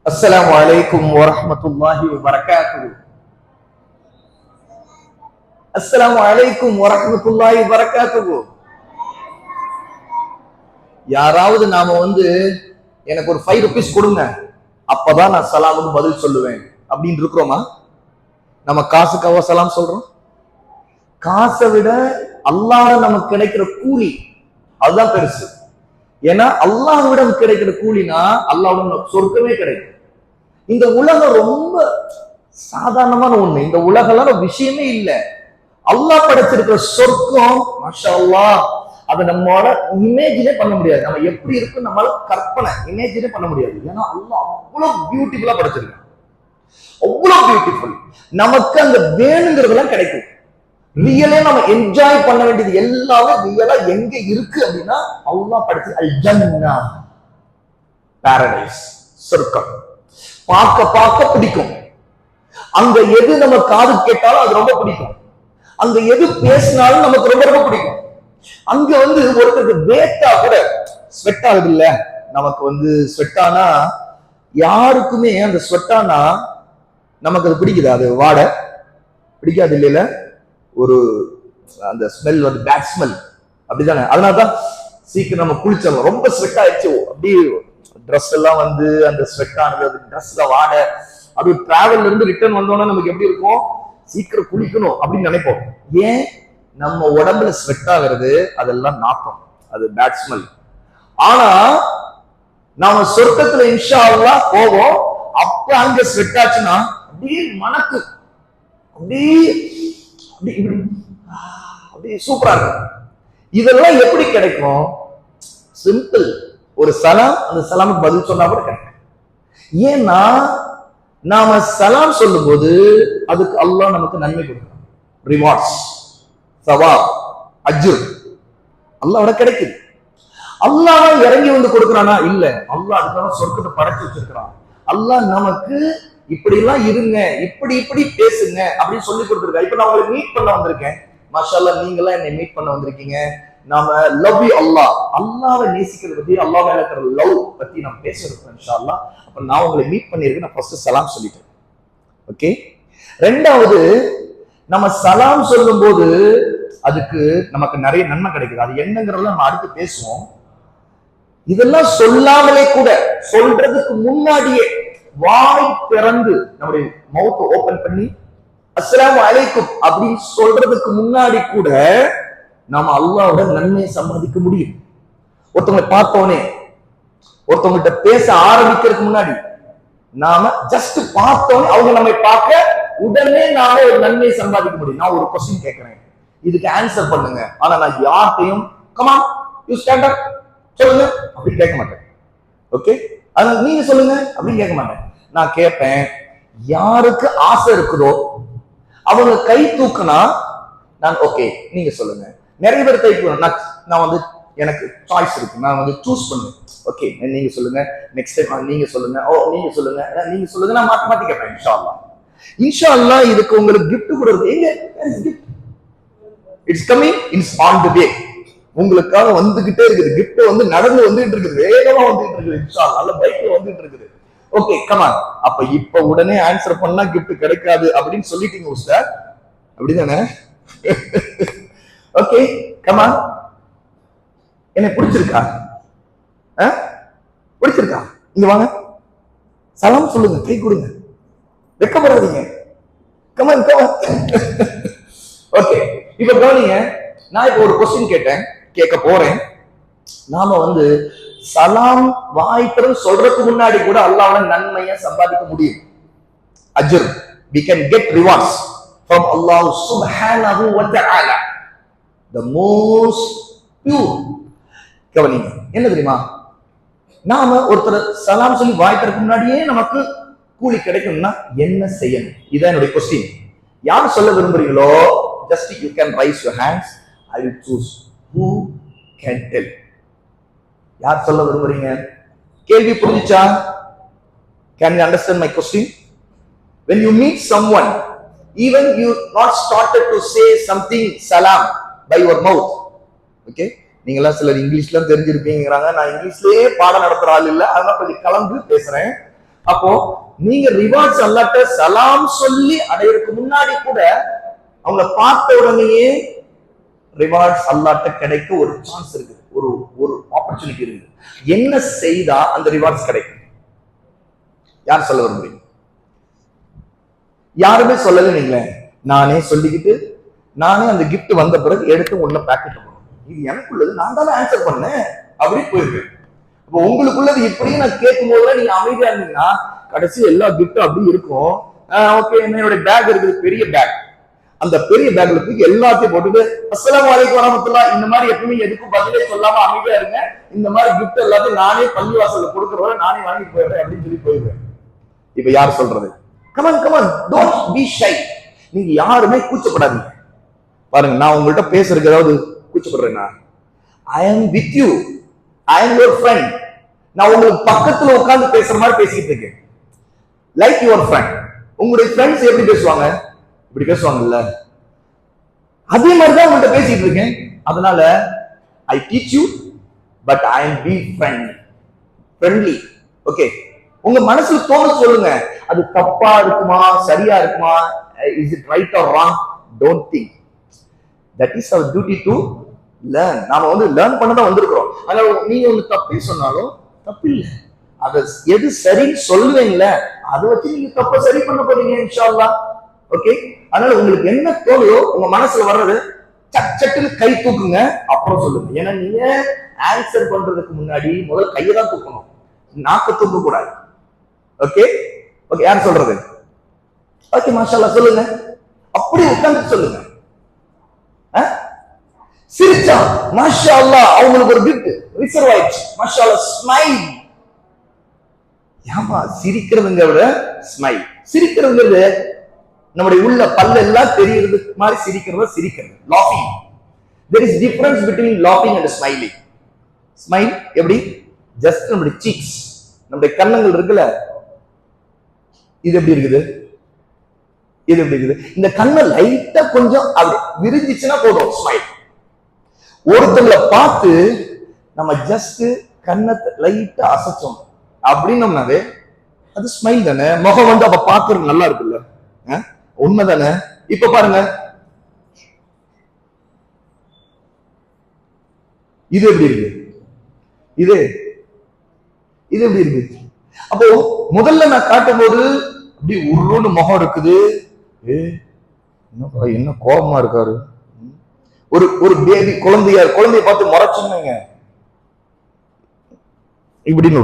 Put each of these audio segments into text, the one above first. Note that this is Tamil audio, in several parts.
அஸ்ஸலாமு அலைக்கும் வரஹ்மத்துல்லாஹி வபரகாத்துஹு. அஸ்ஸலாமு அலைக்கும் வரஹ்மத்துல்லாஹி வபரகாத்துஹு. யாராவது நாம எனக்கு ஒரு 5 ரூபீஸ் கொடுங்க, அப்பதான் நான் சலாமுக்கு பதில் சொல்லுவேன் அப்படின்னு இருக்கிறோமா? நம்ம காசுக்காக சலாம் சொல்றோம்? காசை விட அல்லாஹ்விட நமக்கு கிடைக்கிற கூலி அதுதான் பெருசு. ஏன்னா அல்லாஹ்விடம் கிடைக்கிற கூலினா அல்லாஹ்விடம் சொர்க்கமே கிடைக்கும். இந்த உலகம் ரொம்ப சாதாரணமான ஒண்ணு. இந்த உலகம் விஷயமே இல்லை. அல்லாஹ் படைச்சிருக்கிற சொர்க்கம் மாஷா அல்லாஹ், அதை நம்மளால இமேஜினே பண்ண முடியாது. நம்ம எப்படி இருக்கு நம்மளால கற்பனை இமேஜினே பண்ண முடியாது. ஏன்னா அல்லாஹ் அவ்வளவு பியூட்டிஃபுல்லா படைச்சிருக்கான், அவ்வளவு பியூட்டிஃபுல். நமக்கு அந்த வேணுங்கிறதெல்லாம் கிடைக்கும். ரியலே நம்ம என்ஜாய் பண்ண வேண்டியது எல்லாமே ரியலா எங்க இருக்கு அப்படின்னா அல்லாஹ் படைச்ச அல் ஜன்னா, பாரடைஸ், சொர்க்கம். பார்க்க பார்க்க பிடிக்கும். அங்க எது நம்ம காது கேட்டாலும் அது ரொம்ப பிடிக்கும். அங்க எது பேசினாலும் நமக்கு ரொம்ப ரொம்ப பிடிக்கும். அங்க ஒருத்தருக்கு வேட்டா கூட ஸ்வெட் ஆகுது இல்ல, நமக்கு ஸ்வெட் ஆனா யாருக்குமே அந்த ஸ்வெட் ஆனா நமக்கு அது பிடிக்குது. அது வாட பிடிக்காது இல்லையில, ஒரு அந்த ஸ்மெல் பேட் ஸ்மெல் அப்படிதானே. அதனாலதான் சீக்கிரம் நம்ம குளிச்சிடலாம். ரொம்ப ஸ்வெட் ஆயிடுச்சு அப்படியே ட்ரெஸ் எல்லாம் அந்த ஸ்வெட் ஆனது, அது ட்ரெஸ்ல வாட, அது டிராவல்ல இருந்து ரிட்டர்ன் வந்தோம்னா நமக்கு எப்படி இருக்கும், சீக்கிரம் குளிக்கணும் அப்படின்னு நினைப்போம். ஏன்? நம்ம உடம்புல ஸ்வெட் ஆகிறது அதெல்லாம் நாக்கம், அது பேட் ஸ்மெல். ஆனா நாம சொர்க்கத்துல இன்ஷா அல்லாஹ் போவோம். அப்ப அங்க ஸ்வெட் ஆச்சுன்னா அப்படியே மனக்கு அப்படியே சூப்பரா இருக்கும். இதெல்லாம் எப்படி கிடைக்கும்? சிம்பிள். ஒரு சலாம், அந்த சலாமுக்கு பதில் சொன்னா கூட கிடைக்கும். ஏன்னா நாம சலாம் சொல்லும் போது அதுக்கு அல்லாஹ் நமக்கு நன்மை கொடுக்கணும், ரிவார்ட்ஸ், சவாப், அஜ்ர் அல்லாஹ்வோட கிடைக்குது. அல்லாஹ் இறங்கி கொடுக்கறானா? இல்ல, அல்லாஹ் அதுக்காக சொர்க்கத்தை படைச்சு வச்சிருக்கிறான். அல்லாஹ் நமக்கு இப்படி எல்லாம் இருங்க, இப்படி இப்படி பேசுங்க அப்படின்னு சொல்லி கொடுத்துருக்கா. இப்ப நான் உங்களை மீட் பண்ண வந்திருக்கேன். மாஷா அல்லாஹ், நீங்க எல்லாம் என்னை மீட் பண்ண வந்திருக்கீங்க. நாம லவ் யூ அல்லாஹ், அல்லாஹ்வை நேசிக்கிறது பத்தி, அல்லாஹ் மேல இருக்கிற லவ் பத்தி நம்ம பேசிருக்கோம் இன்ஷா அல்லாஹ். அப்ப நான் உங்களை மீட் பண்ணிருக்கேன். நான் ஃபர்ஸ்ட் சலாம் சொல்லிட்டேன். ஓகே. ரெண்டாவது, நம்ம சலாம் சொல்லும் போது அதுக்கு நமக்கு நிறைய நன்மை கிடைக்குது. அது என்னங்கிறத நம்ம அடுத்து பேசுவோம். இதெல்லாம் சொல்லாமலே கூட, சொல்றதுக்கு முன்னாடியே வாய் திறந்து நம்முடைய மவுத் ஓபன் பண்ணி அஸ்ஸலாமு அலைக்கும் அப்படின்னு சொல்றதுக்கு முன்னாடி கூட நாம அல்லாஹ்வோட நன்மையை சம்பாதிக்க முடியும். ஒருத்தவங்களை பார்த்தோன்னே, ஒருத்தவங்கள்ட்ட பேச ஆரம்பிக்கிறதுக்கு முன்னாடி நாம ஜஸ்ட் பார்த்தோன்னே அவங்க நம்மை பார்க்க உடனே நாம ஒரு நன்மையை சம்பாதிக்க முடியும். நான் ஒரு கொஸ்டின் கேட்கிறேன், இதுக்கு ஆன்சர் பண்ணுங்க. ஆனா நான் யார்ட்டையும் கமான் யூ ஸ்டாண்ட் அப் சொல்லுங்க அப்படின்னு கேட்க மாட்டேன். ஓகே, அதனால நீங்க சொல்லுங்க அப்படின்னு கேட்க மாட்டேன். நான் கேட்பேன், யாருக்கு ஆசை இருக்குதோ அவங்க கை தூக்குனா நான் ஓகே நீங்க சொல்லுங்க. நிறைய பேர் கை தூக்கணும். நான் எனக்கு சாய்ஸ் இருக்கு, நான் சூஸ் பண்ணுவேன். ஓகே நீங்க சொல்லுங்க, நெக்ஸ்ட் டைம் நீங்க சொல்லுங்க, ஓ நீங்க சொல்லுங்க, நீங்க சொல்லுங்க. நான் மாத்தி மாத்தி கேட்பேன். இன்ஷா அல்லாஹ், இன்ஷா அல்லாஹ் இதுக்கு உங்களுக்கு கிஃப்ட் கூட இருக்கு. எங்க it's coming, it's on the way. உங்களுக்காக வந்துகிட்டே இருக்குது. கிஃப்ட் நடந்து வந்துட்டு இருக்குது, வேகமா வந்துட்டு இருக்குது. இன்ஷா அல்லாஹ் நல்ல பைக்ல வந்துட்டு இருக்குது. Okay come on. அப்ப இப்ப உடனே ஆன்சர் பண்ணா கிஃப்ட் கிடைக்காது அப்படின்னு சொல்லிட்டீங்க உஸ்தாத், அப்படிதானே? Okay come on. என்ன பிடிச்சிருக்கா? பிடிச்சிருக்கா? இங்க வாங்க, சலாம் சொல்லுங்க, கை கொடுங்க, வெக்கப்படாதீங்க. Come on come on. ஓகே, இப்ப கவனிங்க. நான் இப்ப ஒரு கொஸ்டின் கேட்க போறேன். நாம சலாம் வாய்த்திறன் சொல்றதுக்கு முன்னாடி கூட அல்லாஹ்வோட நன்மையை சம்பாதிக்க முடியும். அஜ்ர், we can get rewards from Allah subhanahu wa ta'ala, the most pure. கவனிங்க, என்ன தெரியுமா? நாம ஒருத்தர் சலாம் சொல்லி வாய்த்திறதுக்கு முன்னாடியே நமக்கு கூலி கிடைக்கும்னா என்ன செய்யணும்? இதான் என்னுடைய கொஸ்டின். யார் சொல்ல விரும்புறீங்களோ just you can raise your hands, I will choose. Who can tell? யார் சொல்ல விரும்புறீங்க? கேள்வி புரிஞ்சுச்சா? Can you understand my question? When you meet someone, even you not started to say something salam by your mouth. Okay, நீங்களாம் சிலர் இங்கிலீஷ்லாம் தெரிஞ்சிருப்பீங்கிறாங்க. நான் இங்கிலீஷ்லயே பாடம் நடத்துற ஆள் இல்லை, அதனால கொஞ்சம் கலந்து பேசுறேன். அப்போ நீங்க ரிவார்ட்ஸ் அல்லாட்ட சலாம் சொல்லி அடையிறதுக்கு முன்னாடி கூட அவங்கள பார்த்த உடனேயே ரிவார்ட்ஸ் அல்லாட்ட கிடைக்க ஒரு சான்ஸ் இருக்குது, ஒரு ஒரு ஆப்பர்ச்சுனிட்டி இருக்குது. என்ன செய்தா அந்த ரிவார்ட்ஸ் கிடைக்கும்? யார் சொல்ல விரும்புறீங்க? யாருமே சொல்லல. நீங்களே நானே சொல்லிக்கிட்டு நானே அந்த கிஃப்ட் வந்த பிறகு எடுத்து ஒண்ணு பேக்கெட் பண்ணுவேன். இது எனக்குள்ளது, நான் தானே ஆன்சர் பண்ணேன் அப்படி போயிருக்கேன். இப்போ உங்களுக்குள்ளது இப்படியும் நான் கேட்கும் போது நீங்க அமைதியா இருந்தீங்கன்னா கடைசி எல்லா கிஃப்டும் அப்படி இருக்கும். ஓகே, என்னோட பேக் இருக்குது, பெரிய பேக். அந்த பெரிய பேக்ல தூக்கி எல்லாத்தையும் போட்டுட்டு அஸ்ஸலாமு அலைக்கும் வரஹ்மத்துல்லாஹ் இந்த மாதிரி எப்பவுமே எதுக்கும் பதிலே சொல்லாம அமைதியா இருங்க, இந்த மாதிரி கிஃப்ட் எல்லாத்தையும் நானே பள்ளிவாசல்ல கொடுக்குறவரை நானே வாங்கிட்டு போயிடுறேன் அப்படின்னு சொல்லி போயிடுவேன். இப்ப யார் சொல்றது? Come on come on, don't be shy. நீங்க யாருமே கூச்சப்படாதீங்க. பாருங்க, நான் உங்கள்கிட்ட பேசுறதுக்கு ஏதாவது கூச்சப்படுறேன்னா, I am with you, I am your friend. நான் உங்களுக்கு பக்கத்துல உட்கார்ந்து பேசுற மாதிரி பேசிட்டு இருக்கேன், லைக் யுவர் ஃப்ரெண்ட். உங்களுடைய ஃப்ரெண்ட்ஸ் எப்படி பேசுவாங்க? இப்படி பேசுவாங்கல்ல, அதே மாதிரிதான் உங்கள்கிட்ட பேசிட்டு இருக்கேன். அதனால I teach you but I am be friendly. Okay, உங்க மனசுல தோண சொல்லுங்க, அது தப்பா இருக்குமா சரியா இருக்குமா, is it right or wrong? Don't think. That is our duty to learn. நாம வந்து லேர்ன் பண்ண தான் வந்திருக்கிறோம். அதனால நீங்க வந்து தப்பே சொன்னாலும் தப்பு இல்லை, அதை எது சரின்னு சொல்லுவீங்கள அதை வச்சு நீங்க தப்ப சரி பண்ண போறீங்க இன்ஷா அல்லாஹ். ஓகே, அதனால உங்களுக்கு என்ன தோணுதோ உங்க மனசுல வர்றது சட்டுன்னு கை தூக்குங்க, அப்புறம் சொல்லுங்க. ஏன்னா நீங்க ஆன்சர் பண்றதுக்கு முன்னாடி முதல் கையை தான் தூக்கணும், நாக்க தூக்க கூடாது. ஓகே ஓகே, யார் சொல்றது? ஓகே, மாஷா அல்லாஹ் சொல்லுங்க. அப்படி உட்கார்ந்து சொல்லுங்க. சிரிச்சா மாஷா அல்லாஹ், அவங்களுக்கு ஒரு கிஃப்ட் ரிசர்வ் ஆயிடுச்சு. மாஷா அல்லாஹ், ஸ்மைல். ஏமா சிரிக்கிறதுங்க விட ஸ்மைல். சிரிக்கிறதுங்கிறது நம்முடைய உள்ள பல்ல எல்லாம் தெரியுறது மாதிரி சிரிக்கிறது. லாஃபிங். there is difference between laughing and smiling. Smile எப்படி? ஜஸ்ட் நம்முடைய சீக்ஸ், நம்முடைய கன்னங்கள் இருக்குல்ல, இது எப்படி இருக்குது, இது எப்படி இருக்குது, இந்த கண்ணை லைட்டா கொஞ்சம் அப்படி விரிஞ்சிச்சுன்னா போதும் ஸ்மைல். ஒருத்தங்களை பார்த்து நம்ம ஜஸ்ட் கண்ணத்தை லைட்டா அசைச்சோம் அப்படின்னோம்னாவே அது ஸ்மைல் தானே. முகம் வந்து அப்ப பாக்குறது நல்லா இருக்குல்ல, உண்மைதானே? இப்ப பாருங்க, இது எப்படி இருக்கு, இது இது எப்படி இருக்கு? அப்போ முதல்ல நான் காட்டும் போது அப்படி உருன்னு முகம் இருக்குது, என்ன கோபமா இருக்காரு. ஒரு பேபி குழந்தைய பார்த்து முறைச்சுங்க இப்படின்னு,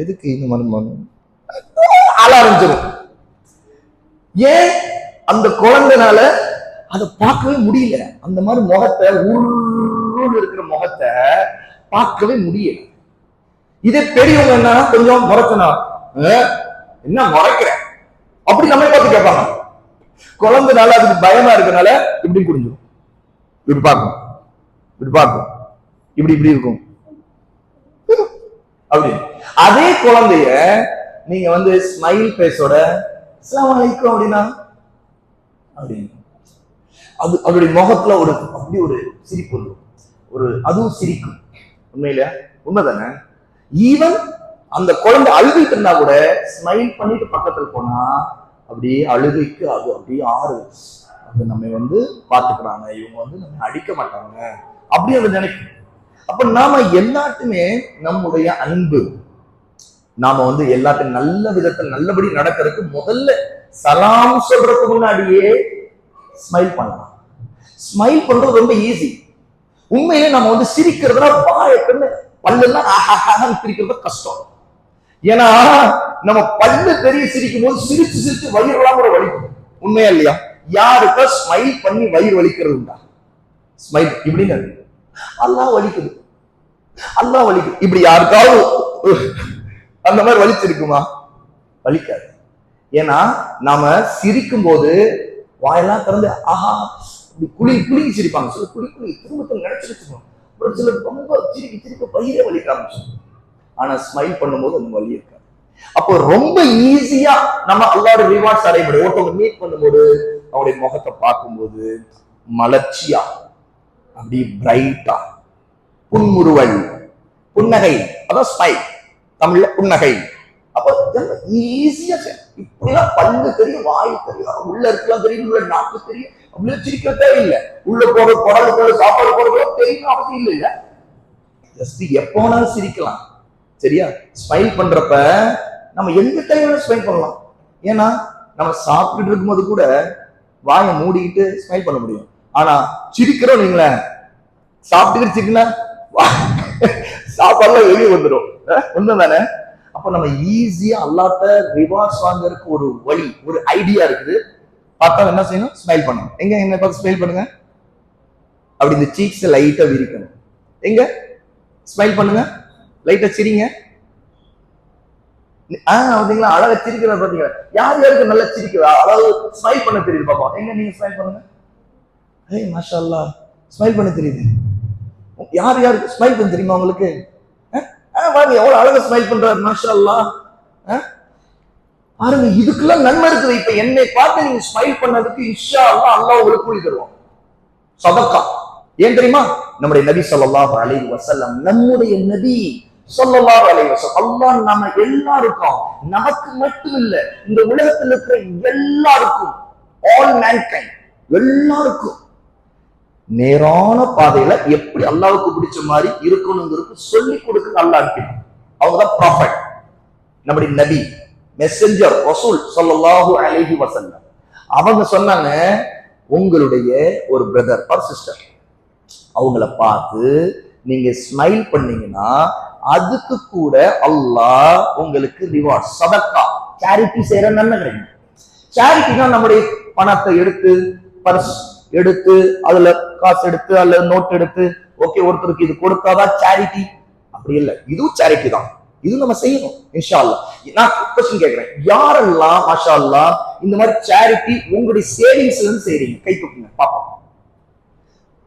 எதுக்கு இந்த மாதிரி ஆள ஆரம்பிச்சிடும். ஏன்? அந்த குழந்தைனால அதை பார்க்கவே முடியல. அந்த மாதிரி முகத்தை, உருன்னு இருக்கிற முகத்தை பார்க்கவே முடியல. இதே பெரியவங்க என்ன கொஞ்சம் முறைச்சனா, என்ன முறைக்கிற அப்படி நம்ம பார்த்து கேட்பாங்க. குழந்தைனால அதுக்கு பயமா இருக்கனால இப்படி புரிஞ்சிடும், இப்படி பார்க்கும், இப்படி இருக்கும் அப்படி. அதே குழந்தைய நீங்க வந்து ஸ்மைல் பேஸோட அஸ்ஸலாமு அலைக்கும் அப்படின்னா அப்படின்னு அது அவருடைய முகத்துல ஒரு அப்படி ஒரு சிரிப்பு வரும், ஒரு அதுவும் சிரிக்கும். உண்மையில உண்மைதானே? ஈவன் அந்த குழந்தை அழுதுட்டு இருந்தா கூட ஸ்மைல் பண்ணிட்டு பக்கத்துல போனா அப்படியே அழுகைக்கு அது அப்படியே ஆறு, அது நம்ம வந்து பாத்துக்கிறாங்க, இவங்க வந்து நம்ம அடிக்க மாட்டாங்க அப்படி அதை நினைக்கும். அப்ப நாம எல்லாத்துமே நம்முடைய அன்பு, நாம வந்து எல்லாத்தையும் நல்ல விதத்தில் நல்லபடி நடக்கிறதுக்கு முதல்ல சலாம் சொல்றதுக்கு முன்னாடியே ஸ்மைல் பண்ணலாம். ஸ்மைல் பண்றது ரொம்ப ஈஸி. உண்மையிலே நம்ம வந்து சிரிக்கிறதுனா வாயக்கண்ணு பல்லெல்லாம் சிரிக்கிறது கஷ்டம். ஏன்னா நம்ம பல்லு பெரிய சிரிக்கும் போது சிரிச்சு வயிறுலாம் ஒரு வலிக்கும். உண்மையா இல்லையா? யாருக்கா ஸ்மைல் பண்ணி வயிறு வலிக்கிறது உண்டா? ஸ்மைல் இப்படின்னு அல்லாஹ் வலிக்குது, அல்லாஹ் வலிக்குது, இப்படி யாருக்காவது அந்த மாதிரி வலிச்சிருக்குமா? வலிக்காது. ஏன்னா நாம சிரிக்கும் போது வாயெல்லாம் திறந்து ஆஹா குளிங்கி சிரிப்பாங்க. சில குளி திரும்ப நினைச்சிருக்கோம். ஒரு சிலர் ரொம்ப சிரிக்க வயிறே வலிக்க ஆரம்பிச்சு. ஆனா ஸ்மைல் பண்ணும்போது அந்த வலி இருக்காது. அப்போ ரொம்ப ஈஸியா நம்ம அல்லாஹ்வுடைய ரிவார்ட்ஸ் அடைய முடியும். ஒருத்தவங்க மீட் பண்ணும்போது அவங்களுடைய முகத்தை பார்க்கும்போது மலர்ச்சியா, அப்படி பிரைட்டா, புன்முறுவல், புன்னகை, அதான் ஸ்மைல், தமிழ்ல புன்னகை. அப்ப ஈஸியா இப்படிலாம் பல்லு தெரியும், வாயு தெரியும், உள்ள இருக்கலாம் தெரியும், உள்ள நாக்கு தெரியும், அப்படியே சிரிக்க தேவையில்லை. உள்ள போற குடலுக்குள்ள சாப்பாடு போறதோ தெரியும் அவசியம் இல்லை. ஜஸ்ட் எப்போனாலும் சிரிக்கலாம். சரியா? ஸ்மைல் பண்றப்ப நம்ம எந்த டைம்ல ஸ்மைல் பண்ணலாம். ஏன்னா நம்ம சாப்பிட்டுட்டு இருக்கும்போது கூட வாயை மூடிக்கிட்டு ஸ்மைல் பண்ண முடியும். ஆனா சிரிக்கிறோம் நீங்களேன், சாப்பிட்டுக்கிட்டு சிரிக்கல சாப்பாடுலாம் வெளியே வந்துடும். உண்மைதானே? அப்ப நம்ம ஈஸியா அல்லாட்ட ரிவார்ட்ஸ் வாங்குறதுக்கு ஒரு வழி, ஒரு ஐடியா இருக்குது. பார்த்தா என்ன செய்யணும்? ஸ்மைல் பண்ணணும். எங்க என்ன பார்த்து ஸ்மைல் பண்ணுங்க. அப்படி இந்த சீக்ஸ் லைட்டா விரிக்கணும். எங்க ஸ்மைல் பண்ணுங்க, லைட்டா சிரிங்க. அப்படிங்களா? அழகா சிரிக்கிற பாத்தீங்களா? யார் யாருக்கு நல்லா சிரிக்கிறா, அதாவது ஸ்மைல் பண்ண தெரியுது பாப்போம். எங்க நீங்க ஸ்மைல் பண்ணுங்க. ஏய் மாஷா அல்லாஹ், ஸ்மைல் பண்ண தெரியுது. யார் யாருக்கு ஸ்மைல் பண்ண தெரியுமா உங்களுக்கு? பாருங்க எவ்வளவு அழகா ஸ்மைல் பண்றாரு, மாஷா அல்லாஹ். பாருங்க, இதுக்கெல்லாம் நன்மை இருக்குது. இப்ப என்னை பார்த்து நீங்க ஸ்மைல் பண்ணதுக்கு இன்ஷா அல்லாஹ் அல்லாஹ் உங்களுக்கு கூலி தருவான். சதக்கா. ஏன் தெரியுமா? நம்முடைய நபி ஸல்லல்லாஹு அலைஹி வஸல்லம், நம்முடைய நபி ஸல்லல்லாஹு அலைஹி வஸல்லம், அல்லாஹ் நம்ம எல்லாருக்கும், நமக்கு மட்டும் இல்ல, இந்த உலகத்தில் இருக்கிற எல்லாருக்கும், ஆல் மேன்கைண்ட் எல்லாருக்கும் நேரான பாதையில எப்படி அல்லாஹ்வுக்கு பிடிச்ச மாதிரி இருக்கணுங்கிறது சொல்லி கொடுக்க அல்லாஹ் அனுப்பினான். அவங்கதான் ப்ராஃபட், நம்முடைய நபி, மெசஞ்சர், ரசூல் ஸல்லல்லாஹு அலைஹி வஸல்லம். அவங்க சொன்னாங்க, உங்களுடைய ஒரு பிரதர் ஆர் சிஸ்டர் அவங்கள பார்த்து நீங்க ஸ்மைல் பண்ணீங்கன்னா அதுக்கு கூட அல்லாஹ் உங்களுக்கு ரிவார்ட், சதக்கா, சேரிட்டி செய்யற நன்மை கிடைக்கும். சேரிட்டினா நம்முடைய பணத்தை எடுத்து, பர்ஸ் எடுத்து, அதுல காசு எடுத்து, அல்லது நோட் எடுத்து, ஓகே ஒருத்தருக்கு இது கொடுத்தாதான் சேரிட்டி, அப்படி இல்லை. இதுவும் சேரிட்டி தான், இது நம்ம செய்யணும் இன்ஷா அல்லாஹ். நான் क्वेश्चन கேக்குறேன், யாரெல்லாம் மாஷா அல்லாஹ் இந்த மாதிரி சேரிட்டி உங்களுடைய சேவிங்ஸ்ல இருந்து செய்றீங்க? கை தூக்குங்க பாப்போம்.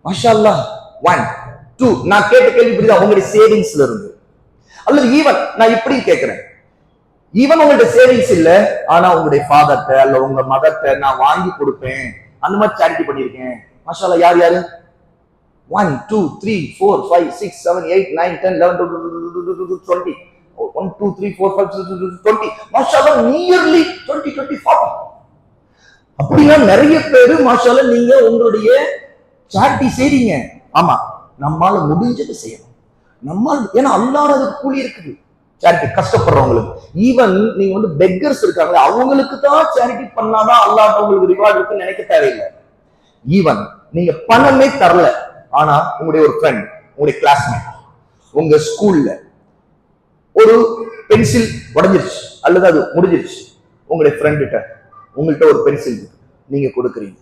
மாஷா அல்லாஹ். 1 2. நான் கேட்ட கேள்வி புரியுதா? உங்களுடைய சேவிங்ஸ்ல இருந்து. அல்லது ஈவன் நான் இப்படி கேட்கிறேன், ஈவன் உங்களுடைய சேவிங்ஸ் இல்ல, ஆனா உங்களுடைய ஃபாதர்ட்ட அல்ல உங்க மதர்ட்ட நான் வாங்கி கொடுப்பேன், அந்த மாதிரி சேரிட்டி பண்ணிருக்கேன். மாஷா அல்லாஹ். யார் யாரு? 1 2 3 4 5 6 7 8 9 10 11 20 1 2 3 4 5 6 20 மாஷா அல்லாஹ். நியர்லி 20 20 40. அப்படின்னா நிறைய பேரு மாஷா அல்லாஹ் நீங்க உங்களுடைய சேரிட்டி செய்றீங்க. ஆமா, நம்மால முடிஞ்சது செய்யணும். நம்மால், ஏன்னா அல்லாஹ் அதுக்கு கூலி இருக்குது. சேரிட்டி கஷ்டப்படுறவங்களுக்கு, ஈவன் நீங்க வந்து பெக்கர்ஸ் இருக்காங்க, அவங்களுக்கு தான் சேரிட்டி பண்ணாதான் அல்லாஹ் உங்களுக்கு ரிவார்ட் இருக்குன்னு நினைக்க தேவையில்லை. ஈவன் நீங்க பணமே தரல, ஆனா உங்களுடைய ஒரு ஃப்ரெண்ட், உங்களுடைய கிளாஸ்மேட், உங்க ஸ்கூல்ல ஒரு பென்சில் உடஞ்சிருச்சு அல்லது அது முடிஞ்சிருச்சு, உங்களுடைய ஃப்ரெண்ட்கிட்ட உங்கள்கிட்ட ஒரு பென்சில் இருக்கு, நீங்க கொடுக்குறீங்க.